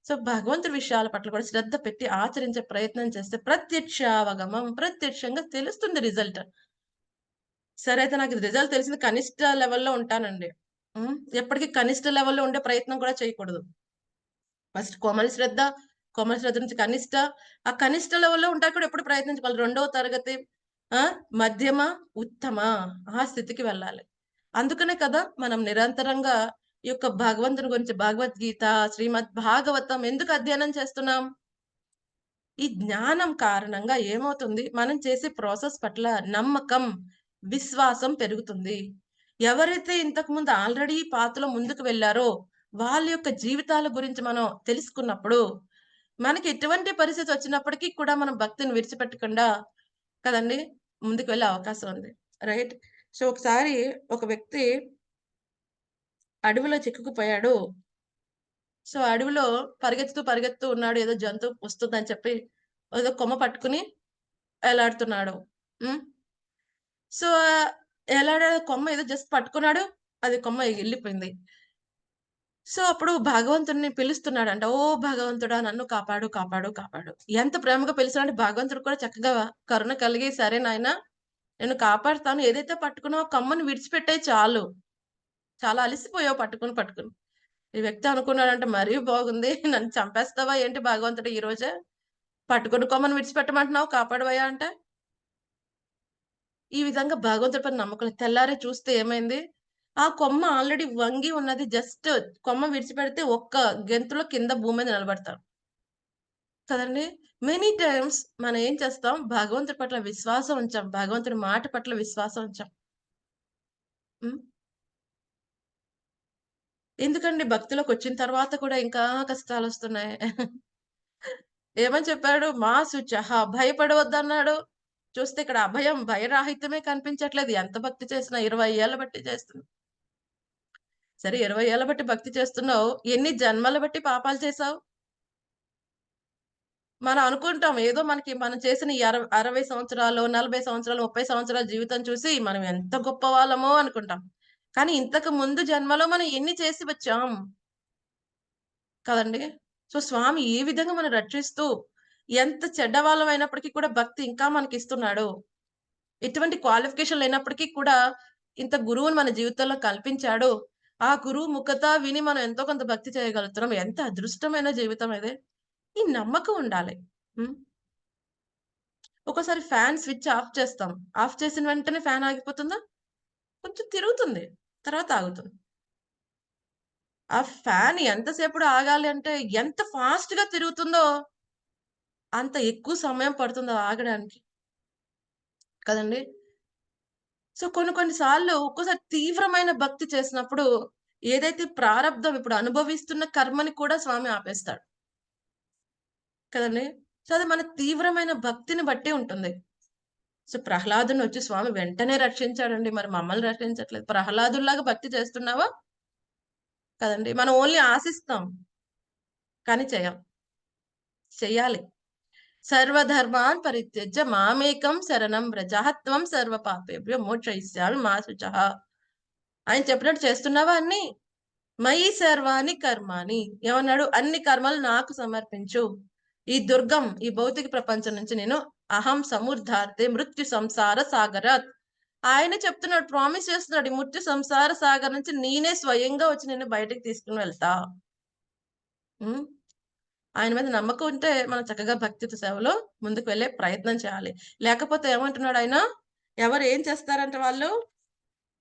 సో, భగవంతుడి విషయాల పట్ల కూడా శ్రద్ధ పెట్టి ఆచరించే ప్రయత్నం చేస్తే ప్రత్యక్షావగమం ప్రత్యక్షంగా తెలుస్తుంది రిజల్ట్. సరే అయితే నాకు రిజల్ట్ తెలిసింది కనిష్ట లెవెల్‌లో ఉంటానండి. ఎప్పటికి కనిష్ట లెవెల్‌లో ఉండే ప్రయత్నం కూడా చేయకూడదు. ఫస్ట్ కోమల శ్రద్ధ నుంచి కనిష్ట, ఆ కనిష్ట లెవెల్‌లో ఉంటాకి కూడా ఎప్పుడు ప్రయత్నించుకోవాలి. రెండవ తరగతి, ఆ! మధ్యమ, ఉత్తమ ఆ స్థితికి వెళ్ళాలి. అందుకనే కదా మనం నిరంతరంగా ఈ యొక్క భగవంతుని గురించి భగవద్గీత, శ్రీమద్ భాగవతం ఎందుకు అధ్యయనం చేస్తున్నాం? ఈ జ్ఞానం కారణంగా ఏమవుతుంది? మనం చేసే ప్రాసెస్ పట్ల నమ్మకం, విశ్వాసం పెరుగుతుంది. ఎవరైతే ఇంతకుముందు ఆల్రెడీ పాతలో ముందుకు వెళ్లారో, వాళ్ళ యొక్క జీవితాల గురించి మనం తెలుసుకున్నప్పుడు, మనకి ఎటువంటి పరిస్థితి వచ్చినప్పటికీ కూడా మనం భక్తిని విడిచిపెట్టకుండా కదండీ! ముందుకు వెళ్ళే అవకాశం ఉంది. రైట్. సో, ఒకసారి ఒక వ్యక్తి అడవిలో చిక్కుకుపోయాడు. సో, అడవిలో పరిగెత్తుతూ ఉన్నాడు. ఏదో జంతువు వస్తుందని చెప్పి, ఏదో కొమ్మ పట్టుకొని ఎలాడుతున్నాడు. హ్మ్. సో, కొమ్మ ఏదో జస్ట్ పట్టుకున్నాడు. అది కొమ్మ ఎళ్ళిపోయింది. సో, అప్పుడు భగవంతుడిని పిలుస్తున్నాడంట. "ఓ భగవంతుడా నన్ను కాపాడు, కాపాడు, కాపాడు." ఎంత ప్రేమగా పిలిచాడంటే భగవంతుడు కూడా చక్కగా కరుణ కలిగి, "సరే నాయనా నేను కాపాడుతాను. ఏదైతే పట్టుకున్నావో ఆ కొమ్మని విడిచిపెట్టేయి చాలు. చాలా అలిసిపోయావు పట్టుకొని." ఈ వ్యక్తి అనుకున్నాడంట మరీ బాగుంది. నన్ను చంపేస్తావా ఏంటి భగవంతుడు ఈ రోజే? పట్టుకున్న కొమ్మని విడిచిపెట్టమంటున్నావు కాపాడవయ్యా అంటే, ఈ విధంగా భగవంతుడి పైన నమ్మకం లేదు. తెల్లారి చూస్తే ఏమైంది? ఆ కొమ్మ ఆల్రెడీ వంగి ఉన్నది. జస్ట్ కొమ్మ విడిచిపెడితే ఒక్క గెంతులో కింద భూమి మీద నిలబడతారు. కదండీ! మెనీ టైమ్స్ మనం ఏం చేస్తాం? భగవంతుడి పట్ల విశ్వాసం ఉంచాం. భగవంతుడి మాట పట్ల విశ్వాసం ఉంచాం. హ్మ్. ఎందుకండి భక్తిలోకొచ్చిన తర్వాత కూడా ఇంకా కష్టాలొస్తున్నాయి. ఏమని చెప్పాడు? మా శుచః భయపడవద్దన్నాడు. చూస్తే ఇక్కడ అభయం, భయరాహిత్యమే కనిపించట్లేదు. ఎంత భక్తి చేసినా 20 ఏళ్ల బట్టి చేస్తున్నా. సరే 20 ఏళ్ల బట్టి భక్తి చేస్తున్నావు. ఎన్ని జన్మల బట్టి పాపాలు చేశావు? మనం అనుకుంటాం ఏదో మనకి మనం చేసిన ఈ 60 సంవత్సరాలు, 40 సంవత్సరాలు, 30 సంవత్సరాల జీవితం చూసి మనం ఎంత గొప్పవాళ్ళమో అనుకుంటాం. కానీ ఇంతకు ముందు జన్మలో మనం ఎన్ని చేసి వచ్చాం కదండీ! సో, స్వామి ఏ విధంగా మనం రక్షిస్తూ ఎంత చెడ్డవాళ్ళమైనప్పటికీ కూడా భక్తి ఇంకా మనకిస్తున్నాడు. ఎటువంటి క్వాలిఫికేషన్ లేనప్పటికీ కూడా ఇంత గురువుని మన జీవితంలో కల్పించాడు. ఆ గురువు ముఖత విని మనం ఎంతో కొంత భక్తి చేయగలుగుతున్నాం. ఎంత అదృష్టమైన జీవితం ఇది. ఈ నమ్మకం ఉండాలి. హ్మ్. ఒక్కోసారి ఫ్యాన్ స్విచ్ ఆఫ్ చేస్తాం. ఆఫ్ చేసిన వెంటనే ఫ్యాన్ ఆగిపోతుందా? కొంచెం తిరుగుతుంది. తర్వాత ఆగుతుంది. ఆ ఫ్యాన్ ఎంతసేపుడు ఆగాలి అంటే ఎంత ఫాస్ట్‌గా తిరుగుతుందో అంత ఎక్కువ సమయం పడుతుంది అది ఆగడానికి. కదండీ! సో, కొన్ని కొన్ని సార్లు ఒక్కోసారి తీవ్రమైన భక్తి చేసినప్పుడు ఏదైతే ప్రారబ్ధం ఇప్పుడు అనుభవిస్తున్న కర్మని కూడా స్వామి ఆపేస్తాడు. కదండీ! సో, అది మన తీవ్రమైన భక్తిని బట్టి ఉంటుంది. సో, ప్రహ్లాదుడినొచ్చి స్వామి వెంటనే రక్షించాడండి. మరి మమ్మల్ని రక్షించట్లేదు. ప్రహ్లాదుడిలాగా భక్తి చేస్తున్నావా? కదండీ! మనం ఓన్లీ ఆశిస్తాం. కానీ చెయ్యం. చెయ్యాలి. సర్వధర్మాన్ పరిత్యజ్య మామేకం శరణం వ్రజ త్వం సర్వ పాపేభ్యో మోక్షయిష్యామి మా శుచః. ఆయన చెప్పినట్టు చేస్తున్నావా అన్నీ? మయి సర్వాణి కర్మాణి. ఏమన్నాడు? అన్ని కర్మలు నాకు సమర్పించు. ఈ భౌతిక ప్రపంచం నుంచి నేను అహం సముద్ధార్తే మృత్యు సంసార సాగరాత్. ఆయనే చెప్తున్నాడు. ప్రామిస్ చేస్తున్నాడు. ఈ మృత్యు సంసార సాగర్ నుంచి నేనే స్వయంగా వచ్చి నిన్ను బయటకి తీసుకొని వెళ్తా. హ్మ్. ఆయన మీద నమ్మకం ఉంటే మనం చక్కగా భక్తితో సేవలో ముందుకు వెళ్ళే ప్రయత్నం చేయాలి. లేకపోతే ఏమంటున్నాడు ఆయన? ఎవరు ఏం చేస్తారంట వాళ్ళు?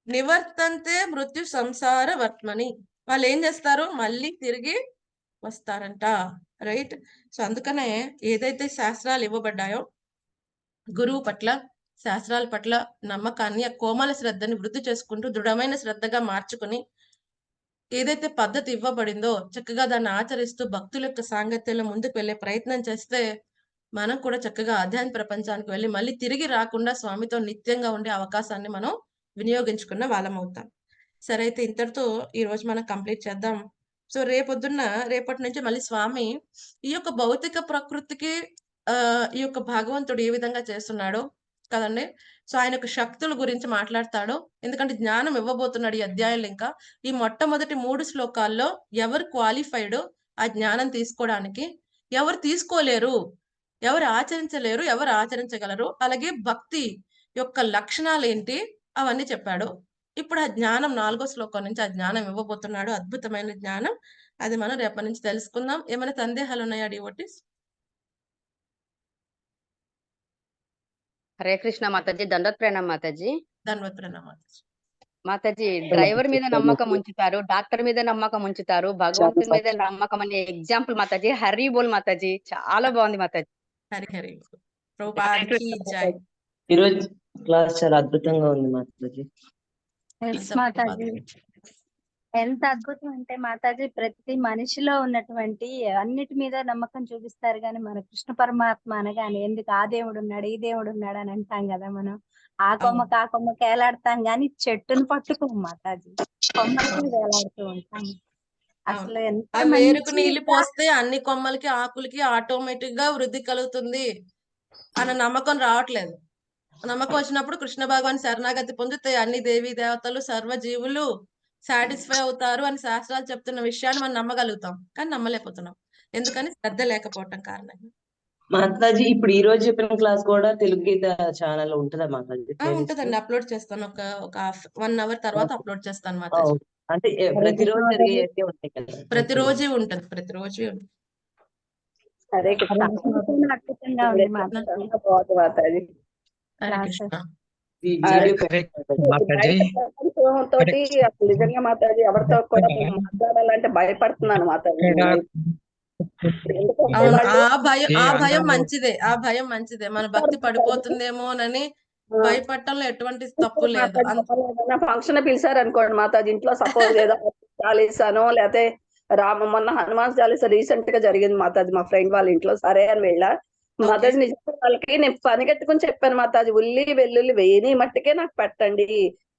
నివర్తంతే మృత్యు సంసార వర్త్మని. వాళ్ళు ఏం చేస్తారు? మళ్ళీ తిరిగి వస్తారంట. రైట్? సో, అందుకనే ఏదైతే శాస్త్రాలు ఇవ్వబడ్డాయో గురువు పట్ల, శాస్త్రాల పట్ల నమ్మకాన్ని, ఆ కోమల శ్రద్ధని వృద్ధి చేసుకుంటూ దృఢమైన శ్రద్ధగా మార్చుకొని ఏదైతే పద్ధతి ఇవ్వబడిందో చక్కగా దాన్ని ఆచరిస్తూ భక్తుల యొక్క సాంగత్యంలో ముందుకు వెళ్ళే ప్రయత్నం చేస్తే మనం కూడా చక్కగా ఆధ్యాత్మిక ప్రపంచానికి వెళ్ళి మళ్ళీ తిరిగి రాకుండా స్వామితో నిత్యంగా ఉండే అవకాశాన్ని మనం వినియోగించుకున్న వాళ్ళం అవుతాం. సరే, అయితే ఇంతటితో ఈ రోజు మనం కంప్లీట్ చేద్దాం. సో రేపటి నుంచి మళ్ళీ స్వామి ఈ యొక్క భౌతిక ప్రకృతికి ఈ యొక్క భగవంతుడు ఏ విధంగా చేస్తున్నాడో కదండి. సో ఆయన యొక్క శక్తుల గురించి మాట్లాడతాడు. ఎందుకంటే జ్ఞానం ఇవ్వబోతున్నాడు ఈ అధ్యాయంలో. ఇంకా ఈ మొట్టమొదటి 3 శ్లోకాల్లో ఎవరు క్వాలిఫైడ్ ఆ జ్ఞానం తీసుకోవడానికి, ఎవరు తీసుకోలేరు, ఎవరు ఆచరించలేరు, ఎవరు ఆచరించగలరు, అలాగే భక్తి యొక్క లక్షణాలేంటి అవన్నీ చెప్పాడు. ఇప్పుడు ఆ జ్ఞానం 4వ శ్లోకం నుంచి ఆ జ్ఞానం ఇవ్వబోతున్నాడు. అద్భుతమైన జ్ఞానం. అది మనం రేపటి నుంచి తెలుసుకుందాం. ఏమైనా సందేహాలు ఉన్నాయా డివోటీస్? హరే కృష్ణ మాతాజీ, దండోత్ ప్రణాం మాతాజీ. ధన్వత్ ప్రణామాలు. మాతాజీ, డ్రైవర్ మీద నమ్మకం ఉంచుతారు, డాక్టర్ మీద నమ్మకం ఉంచుతారు, భగవంతుని మీద నమ్మకం అనే ఎగ్జాంపుల్ మాతాజీ. హరి బోల్ మాతాజీ, చాలా బాగుంది మాతాజీ. హరి హరి ప్రభుపాదికి జై. ఈరోజు క్లాస్ చాలా అద్భుతంగా ఉంది మాతాజీ. మాతాజీ ఎంత అద్భుతం అంటే మాతాజీ, ప్రతి మనిషిలో ఉన్నటువంటి అన్నిటి మీద నమ్మకం చూపిస్తారు కానీ మన కృష్ణ పరమాత్మ అనగానే ఎందుకు ఆ దేవుడు ఉన్నాడు, ఈ దేవుడు ఉన్నాడు అని అంటాం కదా. మనం ఆ కొమ్మకి వేలాడతాం గాని చెట్టును పట్టుకోం మాతాజీ, కొమ్మకి వేలాడుతూ ఉంటాం. అసలు ఎంత ఆ వేరుకు నీళ్లు పోస్తే అన్ని కొమ్మలకి ఆకులకి ఆటోమేటిక్ గా వృద్ధి కలుగుతుంది అన్న నమ్మకం రావట్లేదు. నమ్మకం వచ్చినప్పుడు కృష్ణ భగవాన్ శరణాగతి పొందితే అన్ని దేవీ దేవతలు సర్వ జీవులు సాటిస్ఫై అవుతారు అని శాస్త్రాలు చెప్తున్న విషయాన్ని మనం నమ్మగలుగుతాం, కానీ నమ్మలేకపోతున్నాం. ఎందుకని? శ్రద్ధ లేకపోవటం కారణంగా. మాతాజీ, ఇప్పుడు ఈ రోజు చెప్పిన క్లాస్ కూడా తెలుగు గీత ఛానల్ ఉంటుందా మాతాజీ? ఉంటదండి, అప్లోడ్ చేస్తాను. ఒక 1 అవర్ తర్వాత అప్లోడ్ చేస్తాను మాతాజీ. అంటే ప్రతిరోజు జరిగేది ఉంటాయి కదా? ప్రతిరోజు ఉంటుంది, ప్రతిరోజు ఉంటుంది. అదే అద్భుతంగా ఉంది మాతాజీ. హరే కృష్ణ. ఈ వీడియో తోటి అసలు నిజంగా మాతాజీ ఎవరితో కూడా మాట్లాడాలంటే భయపడుతున్నాను మాతాజీ. ఆ భయం మంచిదే, ఆ భయం మంచిదే. మన భక్తి పడిపోతుందేమోనని భయపడటంలో ఎటువంటి తప్పు లేదు. ఫంక్షన్ పిలిచారు అనుకోండి మాతాజీ, ఇంట్లో సపోజ్ ఏదో చాలీసానో లేకపోతే మొన్న హనుమాన్ చాలీసా రీసెంట్ గా జరిగింది మాతాజీ మా ఫ్రెండ్ వాళ్ళ ఇంట్లో. సరే అని వెళ్ళా మాతాజీ. నిజంగా వాళ్ళకి నేను పని కట్టుకుని చెప్పాను మాతాజీ, ఉల్లి వెల్లుల్లి వేయని మట్టికే నాకు పెట్టండి,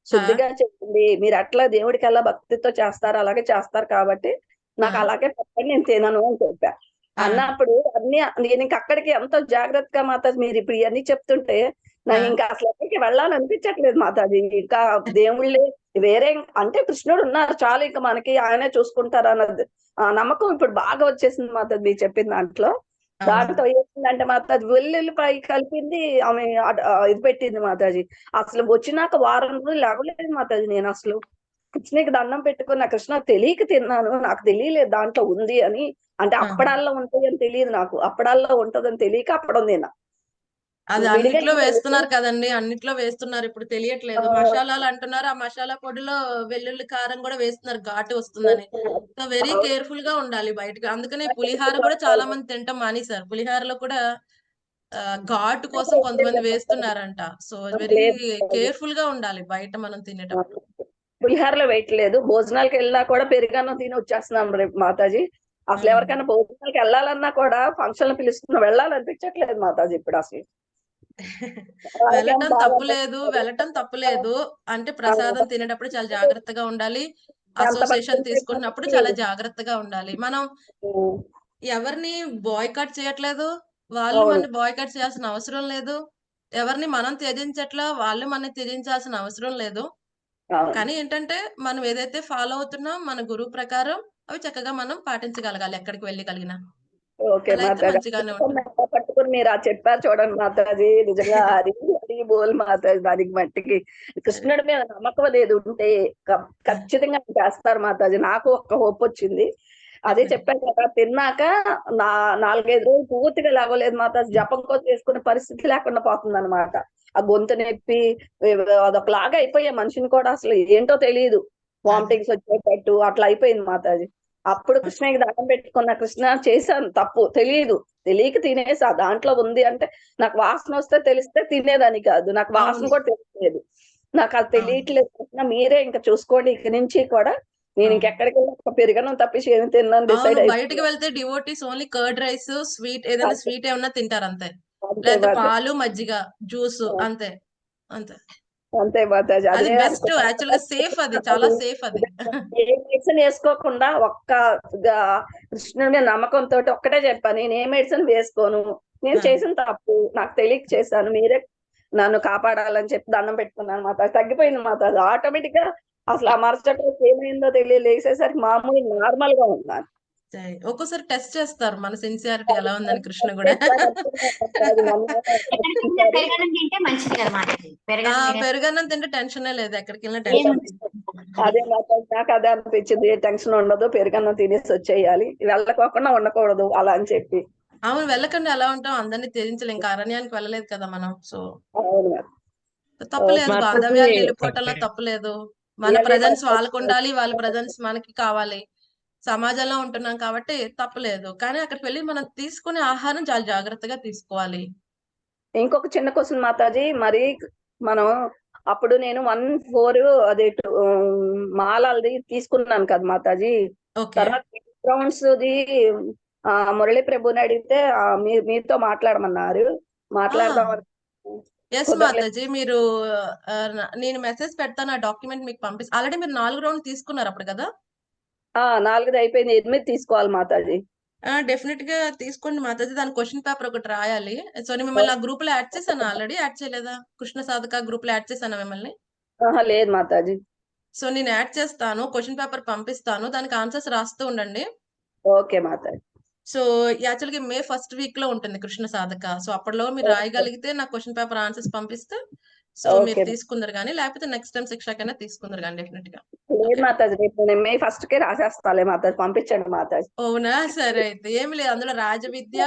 శుద్ధిగా చెప్పండి, మీరు అట్లా దేవుడికి ఎలా భక్తితో చేస్తారు అలాగే చేస్తారు కాబట్టి నాకు అలాగే పెట్టండి, నేను తినను అని చెప్పా. అన్నప్పుడు అన్ని నేను ఇంక అక్కడికి ఎంతో జాగ్రత్తగా మాతాజీ మీరు ఇప్పుడు ఇవన్నీ చెప్తుంటే నాకు ఇంకా అసలు ఎక్కడికి వెళ్ళాలనిపించట్లేదు మాతాజీ. ఇంకా దేవుళ్ళే వేరే అంటే కృష్ణుడు ఉన్నారు చాలు, ఇంకా మనకి ఆయనే చూసుకుంటారు అన్నది నమ్మకం ఇప్పుడు బాగా వచ్చేసింది మాతాజీ మీరు చెప్పిన దాంట్లో. దాంతో ఏంటంటే మాతాజీ వెల్లుల్లిపాయ కలిపింది ఆమె ఇది పెట్టింది మాతాజీ. అసలు వచ్చినాక వారం రోజులు లేవలేదు మాతాజీ. నేను అసలు కృష్ణకి దండం పెట్టుకున్న, కృష్ణ తెలియక తిన్నాను, నాకు తెలియలేదు దాంట్లో ఉంది అని. అంటే అప్పడాల్లో ఉంటాయి అని తెలియదు నాకు, అప్పడాల్లో ఉంటదని తెలియక అప్పడం తిన్నా. అది అన్నిట్లో వేస్తున్నారు కదండి, అన్నిట్లో వేస్తున్నారు. ఇప్పుడు తెలియట్లేదు. మసాలాలు అంటున్నారు, ఆ మసాలా పొడిలో వెల్లుల్లి కారం కూడా వేస్తున్నారు, ఘాటు వస్తుందని. సో వెరీ కేర్ఫుల్ గా ఉండాలి బయటకు. అందుకనే పులిహార కూడా చాలా మంది తింటాం మానేశారు. పులిహారలో కూడా ఘాటు కోసం కొంతమంది వేస్తున్నారంట. సో వెరీ కేర్ఫుల్ గా ఉండాలి బయట మనం తినేటప్పుడు. పులిహారలో వేయట్లేదు, భోజనాలకు వెళ్ళినా కూడా పెరుగన్నం తిని వచ్చేస్తున్నాం రేపు మాతాజీ. అసలు ఎవరికైనా భోజనాలకు వెళ్ళాలన్నా కూడా ఫంక్షన్ పిలుస్తున్నా వెళ్ళాలనిపించట్లేదు మాతాజీ ఇప్పుడు అసలు. వెళ్ళటం తప్పులేదు అంటే ప్రసాదం తినేటప్పుడు చాలా జాగ్రత్తగా ఉండాలి. అసోసియేషన్ తీసుకున్నప్పుడు చాలా జాగ్రత్తగా ఉండాలి. మనం ఎవరిని బాయ్కాట్ చేయట్లేదు, వాళ్ళు మన బాయ్కాట్ చేయాల్సిన అవసరం లేదు. ఎవరిని మనం త్యజించట్లా, వాళ్ళు మన త్యజించాల్సిన అవసరం లేదు. కానీ ఏంటంటే మనం ఏదైతే ఫాలో అవుతున్నాం మన గురువు ప్రకారం అవి చక్కగా మనం పాటించగలగాలి ఎక్కడికి వెళ్ళగలిగినా. ఓకే మాతాజీ, పట్టుకుని మీరు చెప్పారు చూడండి మాతాజీ, నిజంగా హరి హరి బోల్ మాతాజీ. దానికి మట్టికి కృష్ణుడి మీద నమ్మకం లేదు ఉంటే ఖచ్చితంగా చేస్తారు మాతాజీ. నాకు ఒక్క హోప్ వచ్చింది. అదే చెప్పాను కదా, తిన్నాక 4-5 రోజులు పూర్తిగా లేవలేదు మాతాజీ. జపం కోసం చేసుకునే పరిస్థితి లేకుండా పోతుంది అనమాట. ఆ గొంతు నొప్పి అదొకలాగా అయిపోయా మనిషిని కూడా, అసలు ఏంటో తెలియదు. వామిటింగ్స్ వచ్చేటట్టు అట్లా అయిపోయింది మాతాజీ. అప్పుడు కృష్ణయ్యకి దండం పెట్టుకున్న, కృష్ణ చేశాను తప్పు, తెలియక తినేసా. దాంట్లో ఉంది అంటే నాకు వాసన వస్తే తెలిస్తే తినేదాన్ని కాదు, నాకు వాసన కూడా తెలియలేదు. నాకు అది తెలియట్లేదు కృష్ణ, మీరే ఇంకా చూసుకోండి ఇక నుంచి కూడా. నేను ఇంకెక్కడికి వెళ్ళి పెరుగన్నం తప్పించి ఏమి తిన్నాను డిసైడ్ బయటకు వెళ్తే devotees only curd rice, sweet ఏదైనా స్వీట్ ఏమన్నా తింటారు అంతే, లేకపోతే పాలు మజ్జిగ జ్యూస్ అంతే అంతే అంతే మాతాజీ. అది అదే బెస్ట్, యాక్చువల్ గా సేఫ్, అది చాలా సేఫ్. అది ఏ మెడిసిన్ వేసుకోకుండా ఒక్క కృష్ణుడి మీద నమ్మకంతో ఒక్కటే చెప్పాను, నేను ఏ మెడిసిన్ వేసుకోను, నేను చేసిన తప్పు నాకు తెలియక చేశాను, మీరే నన్ను కాపాడాలని చెప్పి దండం పెట్టుకున్నాను మాతాజీ. తగ్గిపోయింది మాతాజీ ఆటోమేటిక్ గా. అసలు ఆ మరుసటి రోజు ఏమైందో తెలియదు, లేసేసరికి మామూలు నార్మల్ గా ఉన్నాను. ఒక్కోసారి టెస్ట్ చేస్తారు మన సిన్సియారిటీ ఎలా ఉందని కృష్ణ కూడా. పెరుగన్నం తింటే టెన్షనే లేదు, ఎక్కడికి వెళ్ళినా టెన్షన్. అదే నాకు అదే అనిపించింది, టెన్షన్ ఉండదు, పెరుగన్నం తినేసి వచ్చేయాలి, వెళ్ళకోకుండా ఉండకూడదు అలా అని చెప్పి. అవును, వెళ్ళకండి, అలా ఉంటాం, అందరినీ త్యజించలేం, ఇంకా అరణ్యానికి వెళ్ళలేదు కదా మనం. సో తప్పలేదు, బాంధవ్యాలు వెళ్ళిపోవటంలో తప్పలేదు. మన ప్రజెన్స్ వాళ్ళకు ఉండాలి, వాళ్ళ ప్రజెన్స్ మనకి కావాలి, సమాజంలో ఉంటున్నాం కాబట్టి తప్పలేదు. కానీ అక్కడికి వెళ్ళి మనం తీసుకునే ఆహారం చాలా జాగ్రత్తగా తీసుకోవాలి. ఇంకొక చిన్న క్వశ్చన్ మాతాజీ, మరి మనం అప్పుడు నేను 1-4 అదే మాలది తీసుకున్నాను కదా మాతాజీ. తర్వాత రౌండ్స్ ది మురళీ ప్రభుని అడిగితే మీతో మాట్లాడమన్నారు, మాట్లాడదాం. ఎస్ మాతాజీ, మీరు నేను మెసేజ్ పెడతాను, ఆ డాక్యుమెంట్ మీకు పంపిస్తాను. ఆల్రెడీ మీరు 4 రౌండ్లు తీసుకున్నారు అప్పుడు కదా? 4ది అయిపోయింది, 8 తీసుకోవాలి మాతాజీ. డెఫినెట్ గా తీసుకోండి మాతాజీ, దాని క్వశ్చన్ పేపర్ ఒకటి రాయాలి. సో నేను మిమ్మల్ని ఆ గ్రూప్ లో యాడ్ చేశాను, ఆల్రెడీ యాడ్ చేయలేదా? కృష్ణ సాధక గ్రూప్ లో యాడ్ చేశాను మిమ్మల్ని. లేదు మాతాజీ. సో నేను యాడ్ చేస్తాను, క్వశ్చన్ పేపర్ పంపిస్తాను, దానికి ఆన్సర్స్ రాస్తూ ఉండండి. ఓకే మాతాజీ. సో యాక్చువల్ గా మే 1st వీక్ లో ఉంటుంది కృష్ణ సాధక. సో అప్పట్లో మీరు రాయగలిగితే నా క్వశ్చన్ పేపర్ ఆన్సర్స్ పంపిస్తే సో మీరు తీసుకుందరు కానీ, లేకపోతే నెక్స్ట్ టైం శిక్షకైనా తీసుకుందరు కానీ డెఫినెట్ గా. లేదు మాతాజీ, నేను మే 1st కే రాసేస్తాలే మాతాజీ, పంపించండి మాతాజీ. అవునా, సరే అయితే. ఏమి లేదు, అందులో రాజవిద్య,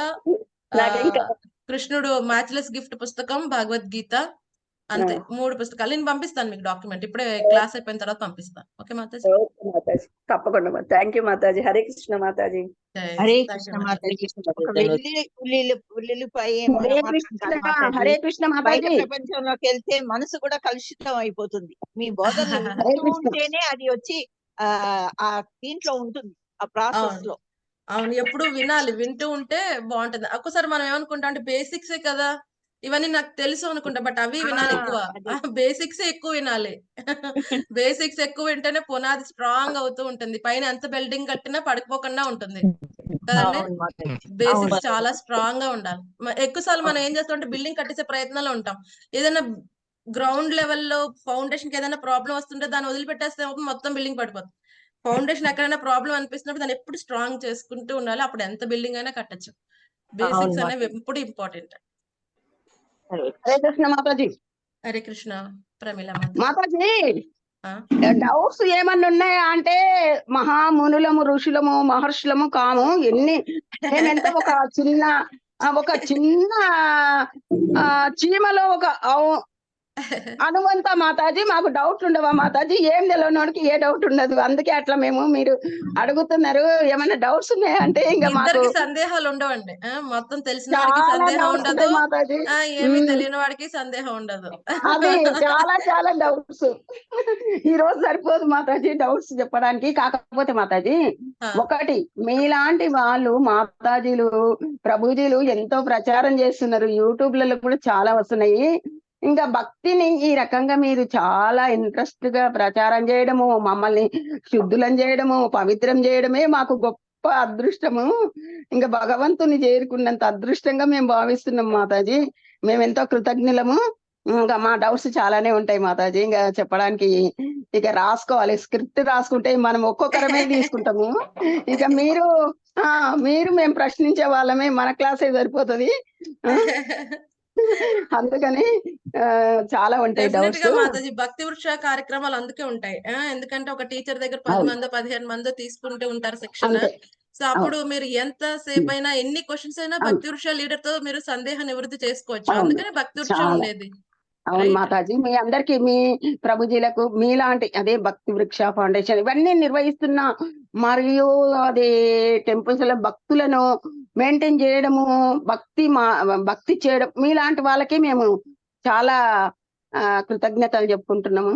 కృష్ణుడు మ్యాచ్లెస్ గిఫ్ట్ పుస్తకం, భగవద్గీత, అంతే 3 పుస్తకాలు. నేను పంపిస్తాను మీకు డాక్యుమెంట్, ఇప్పుడే క్లాస్ అయిపోయిన తర్వాత పంపిస్తాను. ఓకే మాతాజీ? తప్పకుండా. Thank you mataji. హరే కృష్ణ మాతాజీ. హరే కృష్ణ మాతాజీ. హరే కృష్ణ బయట మాతాజీ. ప్రపంచంలోకి వెళ్తే మనసు కూడా కలుషితం అయిపోతుంది. మీ బోధనలు వింటూ ఉంటేనే అది వచ్చి ఆ దీంట్లో ఉంటుంది, ఆ ప్రాసెస్ లో. అవును, ఎప్పుడు వినాలి, వింటూ ఉంటే బాగుంటుంది. ఒక్కసారి మనం ఏమనుకుంటాం అంటే బేసిక్సే కదా ఇవన్నీ నాకు తెలుసు అనుకుంటా, బట్ అవి వినాలి ఎక్కువ, బేసిక్స్ ఎక్కువ వినాలి. బేసిక్స్ ఎక్కువ వింటేనే పునాది స్ట్రాంగ్ అవుతూ ఉంటుంది, పైన ఎంత బిల్డింగ్ కట్టినా పడిపోకుండా ఉంటుంది కదండి. బేసిక్స్ చాలా స్ట్రాంగ్ గా ఉండాలి. ఎక్కువసార్లు మనం ఏం చేస్తాం అంటే బిల్డింగ్ కట్టించే ప్రయత్నంలో ఉంటాం, ఏదైనా గ్రౌండ్ లెవెల్లో ఫౌండేషన్ కి ఏదైనా ప్రాబ్లం వస్తుంటే దాన్ని వదిలిపెట్టేస్తే మొత్తం బిల్డింగ్ పడిపోతుంది. ఫౌండేషన్ ఎక్కడైనా ప్రాబ్లం అనిపిస్తున్నప్పుడు దాన్ని ఎప్పుడు స్ట్రాంగ్ చేసుకుంటూ ఉండాలి, అప్పుడు ఎంత బిల్డింగ్ అయినా కట్టచ్చు. బేసిక్స్ అనేవి ఎప్పుడు ఇంపార్టెంట్. హరే కృష్ణ మాతాజీ. హరే కృష్ణ ప్రమీల మాతాజీ. డౌట్స్ ఏమన్నా ఉన్నాయా అంటే, మహామునులము, ఋషులము, మహర్షులము కాము, మేమెంత ఒక చిన్న చీమలో ఒక అనువంత మాతాజీ. మాకు డౌట్ ఉండవా మాతాజీ? ఏం తెలియనోడికి ఏ డౌట్ ఉండదు, అందుకే అట్లా మీరు అడుగుతున్నారు. ఏమైనా డౌట్స్ ఉన్నాయా అంటే ఇంకా మాకు సందేహాలు ఉండవండి. మొత్తం తెలిసిన వాడికి సందేహం ఉండదు, ఏమి తెలియని వాడికి సందేహం ఉండదు. అది చాలా డౌట్స్. ఈ రోజు సరిపోదు మాతాజీ డౌట్స్ చెప్పడానికి. కాకపోతే మాతాజీ, ఒకటి, మీలాంటి వాళ్ళు మాతాజీలు, ప్రభుజీలు ఎంతో ప్రచారం చేస్తున్నారు, యూట్యూబ్లలో కూడా చాలా వస్తున్నాయి. ఇంకా భక్తిని ఈ రకంగా మీరు చాలా ఇంట్రెస్ట్ గా ప్రచారం చేయడము, మమ్మల్ని శుద్ధులం చేయడము, పవిత్రం చేయడమే మాకు గొప్ప అదృష్టము. ఇంకా భగవంతుని చేరుకున్నంత అదృష్టంగా మేము భావిస్తున్నాం మాతాజీ. మేము ఎంతో కృతజ్ఞులము. ఇంకా మా డౌట్స్ చాలానే ఉంటాయి మాతాజీ, ఇంకా చెప్పడానికి ఇక రాసుకోవాలి, స్క్రిప్ట్ రాసుకుంటే మనం ఒక్కొక్కరమే తీసుకుంటాము. ఇక మీరు మేము ప్రశ్నించే వాళ్ళమే, మన క్లాసే సరిపోతుంది. అందుకని చాలా ఉంటాయి డౌట్స్. మాతాజీ భక్తి వృక్ష కార్యక్రమాలు అందుకే ఉంటాయి, ఎందుకంటే ఒక టీచర్ దగ్గర 10 మందో 15 మందో తీసుకుంటూ ఉంటారు శిక్షణ. సో అప్పుడు మీరు ఎంత సేపు అయినా ఎన్ని క్వశ్చన్స్ అయినా భక్తి వృక్ష లీడర్ తో మీరు సందేహ నివృత్తి చేసుకోవచ్చు. అవును. అందుకనే భక్తి వృక్షం చాలా. ఉండేది. అవును రైట్. మాతాజీ, మీ అందరికి, మీ ప్రభుజీలకు మీలాంటి అదే భక్తి వృక్ష ఫౌండేషన్ ఇవన్నీ నిర్వహిస్తున్న, మరియు అదే టెంపుల్స్ లో భక్తులను మెయింటైన్ చేయడము, భక్తి చేయడం, మీలాంటి వాళ్ళకి మేము చాలా కృతజ్ఞతలు చెప్పుకుంటున్నాము.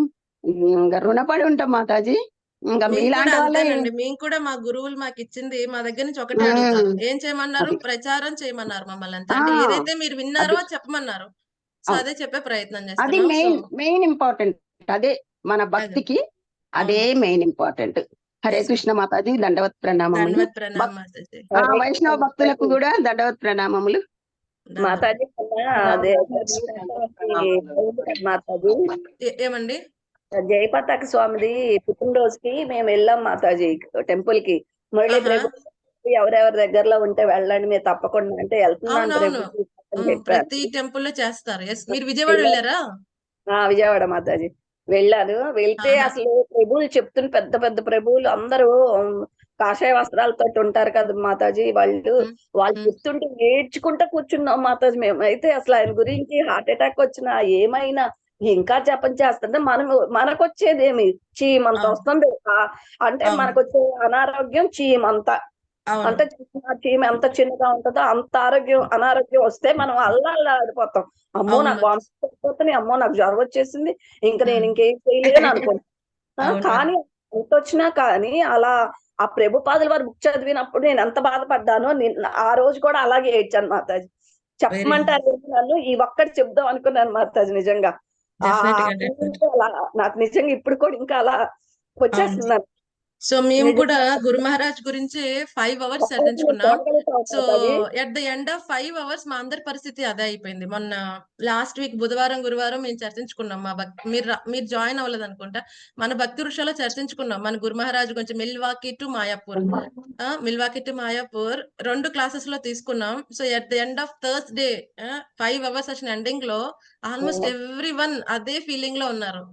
ఇంకా రుణపడి ఉంటాం మాతాజీ. ఇంకా మేము కూడా మీలాంటి వాళ్ళే. అంతేనండి. మేము కూడా మా గురువులు మాకు ఇచ్చింది మా దగ్గర నుంచి ఒకటే అడుగుతారు. ఏం చేయమన్నారు? అది. ప్రచారం చేయమన్నారు మమ్మల్ని అంతే. అంటే ఏదైతే మీరు విన్నారో అది. అది చెప్పమన్నారు. సో అవును. అదే చెప్పే ప్రయత్నం అది చేస్తున్నాం. So main important. అదే మన భక్తికి అదే అవును. Main important. Hare Yes, Krishna mataji, దండవత్ ప్రణామములు. ధన్యవాద్ ప్రణామ్ మాతాజీ. వైష్ణవ భక్తులకు కూడా దండవత్ ప్రణామములు. ధన్యవాద్. మాతాజీ అదే మాతాజీ ఏమండి? జయపతాక స్వామిది పుట్టినరోజుకి మేము వెళ్ళాం మాతాజీ టెంపుల్ కి. మురళీ ఆహా. ప్రభు ఎవరెవరి దగ్గరలో ఉంటే వెళ్ళండి మీరు తప్పకుండా అంటే వెళ్తున్నాను అవునవును. ప్రభు అని చెప్పారు. ప్రతి టెంపుల్ లో చేస్తారు. ఎస్. మీరు విజయవాడ వెళ్ళారా? విజయవాడ మాతాజీ వెళ్ళాను. వెళ్తే ఆహా. అసలు ప్రభువులు చెప్తున్న పెద్ద పెద్ద ప్రభువులు అందరూ కాషాయ వస్త్రాలతో ఉంటారు కదా మాతాజీ. వాళ్ళు చెప్తుంటే నేర్చుకుంటా కూర్చున్నాం మాతాజీ. మేము అయితే అసలు ఆయన గురించి హార్ట్ అటాక్ వచ్చినా ఏమైనా ఇంకా జపం చేస్తుంటే మనకొచ్చేదేమి చీమంత అవును. వస్తుంది. అంటే అవును. మనకొచ్చే అనారోగ్యం చీమంత. అవును. అంటే చీమ ఎంత చిన్నగా ఉంటుందో అంత అనారోగ్యం వస్తే మనం అల్లాడిపోతాం. అమ్మో అవును నాకు మరి. వామిటింగ్స్ అయిపోతున్నాయి, అమ్మో నాకు జ్వరం వచ్చేసింది, ఇంకా నేను ఉమ్. ఇంకేం చేయలేను అనుకుంటా. అవును మరి. కానీ ఎంత వచ్చినా కానీ అలా ఆ ప్రభుపాదుల వారు బుక్ చదివినప్పుడు నేను ఎంత బాధపడ్డానో, ఆ రోజు కూడా అలాగే ఏడ్చాను మాతాజీ. చెప్పమంటారు నన్ను ఈ ఒక్కటి చెప్దాం అనుకున్నాను మాతాజీ. నిజంగా ఆ Definitely గా, feeling definitely. అలా నాకు నిజంగా ఇప్పుడు కూడా ఇంకా అలా అవును. వచ్చేస్తున్నాను. సో మేము కూడా నిజంగా గురు మహారాజ్ గురించి 5 అవర్స్ చర్చించుకున్నాం. చూడగలుగుతాం so mataji. At the end of 5 hours మా అందరి పరిస్థితి అదే అయిపోయింది. మొన్న లాస్ట్ వీక్ బుధవారం గురువారం మేము చర్చించుకున్నాం. మా భక్తి మీరు జాయిన్ అవ్వలేదు అనుకుంటా. మన భక్తి వృక్షాలో చర్చించుకున్నాం మన గురు మహారాజ్ గురించి. Milwaukee to Mayapur, Milwaukee to Mayapur 2 classes లో తీసుకున్నాం. So at the end of Thursday 5 hours session ending లో ఆల్మోస్ట్ ఎవ్రీ వన్ అదే ఫీలింగ్ లో ఉన్నారు.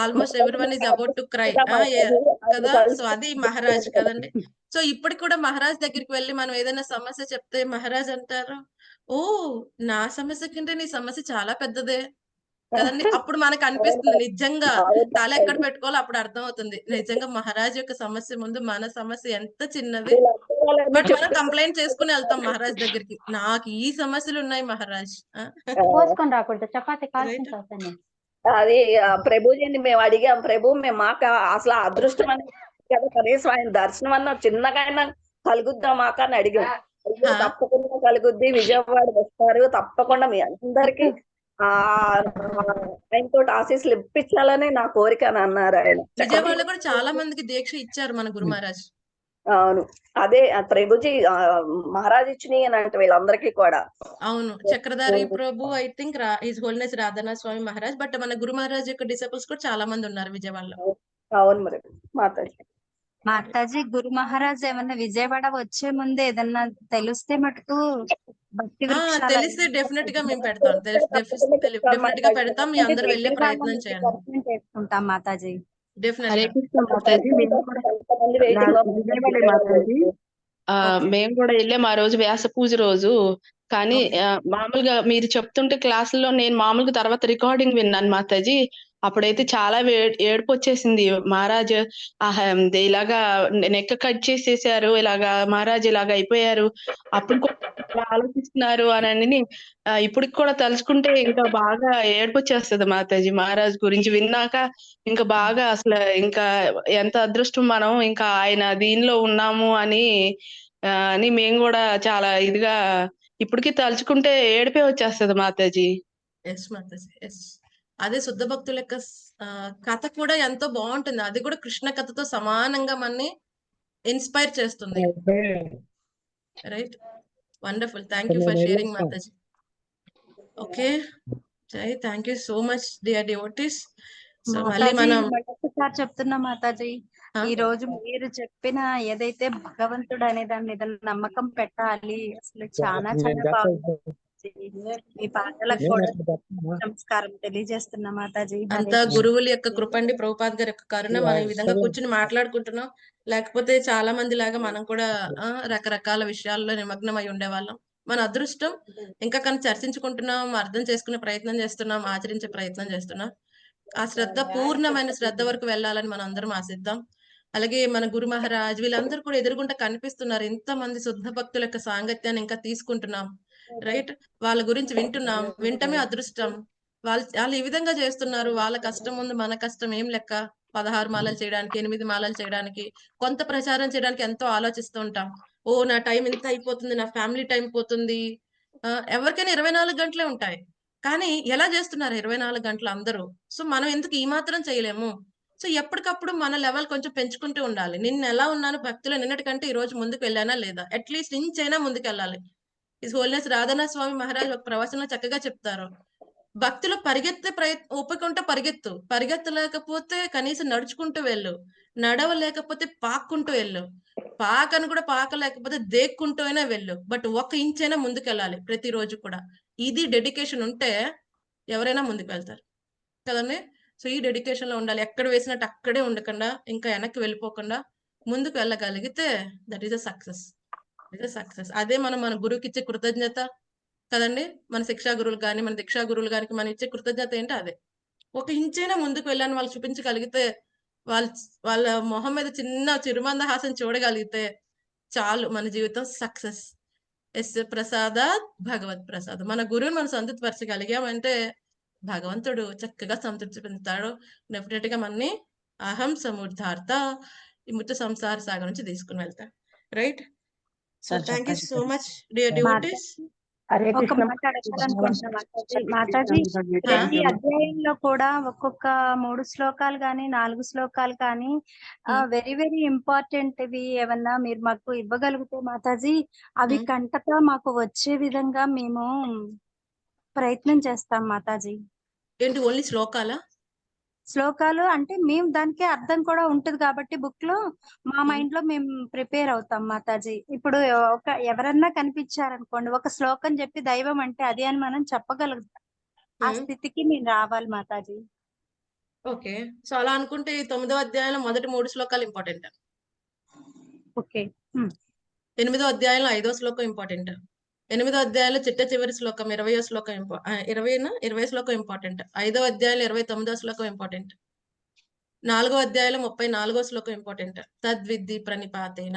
Almost every one is about to cry కదా. సో అది మహారాజ్ కదండి. సో ఇప్పటికి కూడా మహారాజ్ దగ్గరికి వెళ్ళి మనం ఏదైనా సమస్య చెప్తే మహారాజ్ అంటారు, ఓ నా సమస్య కంటే నీ సమస్య చాలా పెద్దదే కదండి. అప్పుడు మనకు అనిపిస్తుంది నిజంగా తల ఎక్కడ పెట్టుకోవాలో అప్పుడు అర్థం అవుతుంది. నిజంగా మహారాజ్ యొక్క సమస్య ముందు మన సమస్య ఎంత చిన్నది. బట్ మనం కంప్లైంట్ చేసుకుని వెళ్తాం మహారాజ్ దగ్గరికి, నాకు ఈ సమస్యలు ఉన్నాయి మహారాజ్. పోసుకొని రాకూడదు, చపాతి కాల్చిన రైట్. తర్వాత అది ప్రభుజీని మేము అడిగాం. ప్రభు మేము మాకు అసలు ఆ అదృష్టం అని కదా, కనీసం ఆయన దర్శనం అన్న చిన్నగా అయినా కలుగుద్దాం మాకు అని అడిగాం. అయ్యో తప్పకుండా కలుగుద్ది, విజయవాడ వస్తారు తప్పకుండా మీ అందరికి ఆయనతో ఆశీస్సులు ఇప్పించాలని నా కోరిక అని అన్నారు ఆయన. విజయవాడలో కూడా చాలా మందికి దీక్ష ఇచ్చారు మన గురు మహారాజ్. అవును అదే ప్రభుజీ మహారాజ్ ఇచ్చినాయి అని అంటే వీళ్ళందరికీ కూడా. అవును, Chakradhari Prabhu I think his holiness Radhanath Swami Maharaj. But మన గురు మహారాజ్ యొక్క డిసైపుల్స్ కూడా చాలా మంది ఉన్నారు విజయవాడలో. అవును మరి మాతాజీ. మాతాజీ గురు మహారాజ్ ఏమన్నా విజయవాడ వచ్చే ముందే ఏదన్నా తెలిస్తే మటుకు భక్తి వృక్షాల తెలిస్తే డెఫినెట్ గా మేము పెడతాం. డెఫినెట్ గా పెడతాం. మీ అందరూ వెళ్ళే ప్రయత్నం చేయండి. దర్శనం చేసుకుంటాం మాతాజీ. డెఫినెట్ హరే గా. కృష్ణ మాతాజీ, మేము కూడా విజయవాడ మాతాజీ మేము కూడా వెళ్ళాం ఆ రోజు వ్యాస పూజ రోజు. కానీ మామూలుగా మీరు చెప్తుంటే క్లాసుల్లో నేను మామూలుగా తర్వాత రికార్డింగ్ విన్నాను మాతాజీ. అప్పుడైతే చాలా ఏడుపు వచ్చేసింది. మహారాజ్ ఇలాగా నెక్ కట్ చేసేసారు, ఇలాగా మహారాజ్ ఇలాగా అయిపోయారు, అప్పుడు కూడా ఇలా ఆలోచిస్తున్నారు అని ఇప్పటికి కూడా తలుచుకుంటే ఇంకా బాగా ఏడుపు వచ్చేస్తుంది మాతాజీ. మహారాజ్ గురించి విన్నాక ఇంకా బాగా అసలు ఇంకా ఎంత అదృష్టం మనం ఇంకా ఆయన దీనిలో ఉన్నాము అని మేము కూడా చాలా ఇదిగా ఇప్పటికి తలుచుకుంటే ఏడిపే వచ్చేస్తుంది మాతాజీ. Yes Mataji, yes. అదే శుద్ధ భక్తుల యొక్క కథ కూడా ఎంతో బాగుంటుంది. అది కూడా కృష్ణ కథతో సమానంగా మనని ఇన్స్పైర్ చేస్తుంది. Right, wonderful. Thank you for sharing mataji. Okay జై, thank you so much dear devotees. So మళ్ళీ మనం ఒకసారి చెప్తున్నా మాతాజీ, ఈ రోజు మీరు చెప్పిన ఏదైతే భగవంతుడు అనే దాని మీద నమ్మకం పెట్టాలి, అసలు చాలా చాలా బాగుంది. మీ పాటలకు కూడా నమస్కారం తెలియజేస్తున్నా మాతాజీ. అంతా గురువుల యొక్క కృప అండి, ప్రభుపాద్ గారి యొక్క కరుణ. మనం ఈ విధంగా కూర్చుని మాట్లాడుకుంటున్నాం. లేకపోతే చాలా మంది లాగా మనం కూడా రకరకాల విషయాల్లో నిమగ్నమై ఉండేవాళ్ళం. మన అదృష్టం. ఇంకా కానీ చర్చించుకుంటున్నాం, అర్థం చేసుకునే ప్రయత్నం చేస్తున్నాం, ఆచరించే ప్రయత్నం చేస్తున్నాం. ఆ శ్రద్ధ పూర్ణమైన శ్రద్ధ వరకు వెళ్ళాలని మనం అందరం ఆశిద్దాం. అలాగే మన గురు మహారాజ్ వీళ్ళందరూ కూడా ఎదురుగుండా కనిపిస్తున్నారు. ఇంతమంది శుద్ధ భక్తుల యొక్క సాంగత్యాన్ని ఇంకా తీసుకుంటున్నాం, రైట్? వాళ్ళ గురించి వింటున్నాం, వింటమే అదృష్టం. వాళ్ళు ఈ విధంగా చేస్తున్నారు. వాళ్ళ కష్టం ముందు మన కష్టం ఏం లెక్క? 16 మాలలు చేయడానికి, 8 మాలలు చేయడానికి, కొంత ప్రచారం చేయడానికి ఎంతో ఆలోచిస్తూ ఉంటాం. ఓ నా టైం ఇంత అయిపోతుంది, నా ఫ్యామిలీ టైం పోతుంది. ఎవరికైనా 24 గంటలే ఉంటాయి, కానీ ఎలా చేస్తున్నారు 24 గంటలు అందరూ? సో మనం ఎందుకు ఈ మాత్రం చేయలేము? సో ఎప్పటికప్పుడు మన లెవెల్ కొంచెం పెంచుకుంటూ ఉండాలి. నిన్న ఎలా ఉన్నాను భక్తులు, నిన్నటికంటే ఈ రోజు ముందుకు వెళ్ళానా లేదా? అట్లీస్ట్ ఇంచైనా ముందుకు వెళ్ళాలి. హిస్ హోల్నెస్ రాధానా స్వామి మహారాజ్ ఒక ప్రవచనం చక్కగా చెప్తారు. భక్తులు పరిగెత్తే ఓపిక ఉంటే పరిగెత్తు, పరిగెత్తలేకపోతే కనీసం నడుచుకుంటూ వెళ్ళు, నడవలేకపోతే పాక్కుంటూ వెళ్ళు, పాకను కూడా పాకలేకపోతే దేక్కుంటూ అయినా వెళ్ళు, బట్ 1 ఇంచ్ అయినా ముందుకెళ్ళాలి ప్రతిరోజు కూడా. ఇది డెడికేషన్ ఉంటే ఎవరైనా ముందుకు వెళ్తారు కదండి. సో ఈ డెడికేషన్ లో ఉండాలి. ఎక్కడ వేసినట్టు అక్కడే ఉండకుండా, ఇంకా వెనక్కి వెళ్ళిపోకుండా ముందుకు వెళ్ళగలిగితే that is a success. Success అదే మనం మన గురువుకి ఇచ్చే కృతజ్ఞత కదండి. మన శిక్షా గురువులు కానీ, మన దీక్షా గురువులు కానీ మనం ఇచ్చే కృతజ్ఞత ఏంటి? అదే 1 ఇంచైనా ముందుకు వెళ్ళాలని వాళ్ళు చూపించగలిగితే, వాళ్ళ మొహం మీద చిన్న చిరుమందహాసం చూడగలిగితే చాలు, మన జీవితం సక్సెస్. ఎస్ ప్రసాదాత్ భగవత్ ప్రసాద్. మన గురువుని మనం సంతృప్తిపరచగలిగామంటే భగవంతుడు చక్కగా సంతృప్తి పొందుతాడు. డెఫినెట్ గా మనని అహం సమూర్ధార్థ ఈ మృత సంసార సాగర్ నుంచి తీసుకుని వెళ్తాడు, right? So thank you so much dear devotees. ఒక మాట అడగాలనుకుంటున్నా మాతాజీ. ప్రతి అధ్యాయంలో కూడా ఒక్కొక్క 3 శ్లోకాలు కానీ 4 శ్లోకాలు కానీ వెరీ వెరీ ఇంపార్టెంట్ ఇవి ఏమన్నా మీరు మాకు ఇవ్వగలిగితే మాతాజీ, అవి కంటక మాకు వచ్చే విధంగా మేము ప్రయత్నం చేస్తాం మాతాజీ. ఏంటి ఓన్లీ శ్లోకాలు అంటే మేము దానికి అర్థం కూడా ఉంటది కాబట్టి బుక్ లో మా మైండ్ లో మేము ప్రిపేర్ అవుతాం మాతాజీ. ఇప్పుడు ఎవరన్నా కనిపించారనుకోండి, ఒక శ్లోకం చెప్పి దైవం అంటే అది అని మనం చెప్పగలుగుతాం. ఆ స్థితికి మేము రావాలి మాతాజీ. ఓకే, సో అలా అనుకుంటే 9వ అధ్యాయంలో మొదటి 3 శ్లోకాలు ఇంపార్టెంట్. ఓకే, 8వ అధ్యాయంలో 5వ శ్లోకం ఇంపార్టెంట్. 8వ అధ్యాయంలో చిట్ట చివరి శ్లోకం 20వ శ్లోకం 20 శ్లోకం ఇంపార్టెంట్. 5వ అధ్యాయంలో 29వ శ్లోకం ఇంపార్టెంట్. 4వ అధ్యాయంలో 34వ శ్లోకం ఇంపార్టెంట్. తద్విద్ధి ప్రణిపాతేన.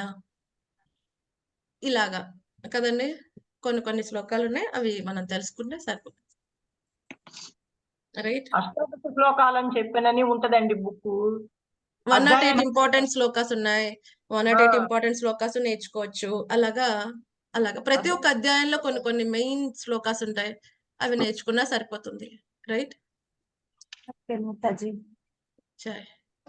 ఇలాగా కదండి, కొన్ని శ్లోకాలు ఉన్నాయి, అవి మనం తెలుసుకుంటే సరిపోతుంది, రైట్? అష్టాదశ శ్లోకాలని చెప్పనని ఉంటదండి బుక్. 108 ఇంపార్టెంట్ శ్లోకాస్ ఉన్నాయి, 108 ఇంపార్టెంట్ శ్లోకాస్ నేర్చుకోవచ్చు. అలాగా ప్రతి ఒక్క అధ్యాయంలో కొన్ని మెయిన్ శ్లోకాస్ ఉంటాయి, అవి నేర్చుకున్నా సరిపోతుంది, right?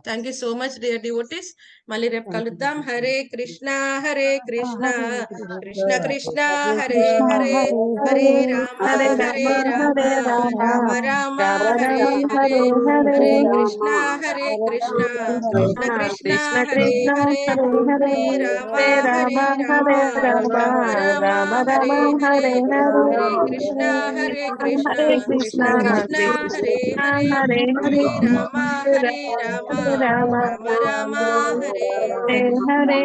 Thank you so much dear devotees. మళ్ళీ రేపు కలుద్దాం. హరే కృష్ణ కృష్ణ కృష్ణ హరే హరే, హరే రామ హరే రామ, రామ రామ హరే హరే, హరే కృష్ణ కృష్ణ కృష్ణ హరే హరే, హరే రామ హరే రామ, రామ రామ హరే హరే, హరే కృష్ణ కృష్ణ కృష్ణ హరే హరే, హరే రామ హరే రామ, రామ రామ హరే హరే.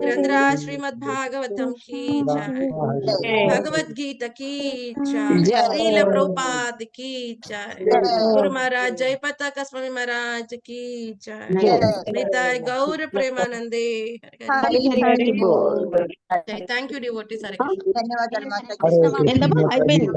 గ్రంథరా శ్రీమద్ భాగవతం की जय, भगवद्गीत की जय, श्रील प्रभुपाद की जय, गुरु महाराज जय पताका स्वामी महाराज की जय, निताय गौर प्रेमानंदे. Thank you devotees. Hare Krishna. ధన్యవాదాలు మాతాజీ. అయిపోయింది.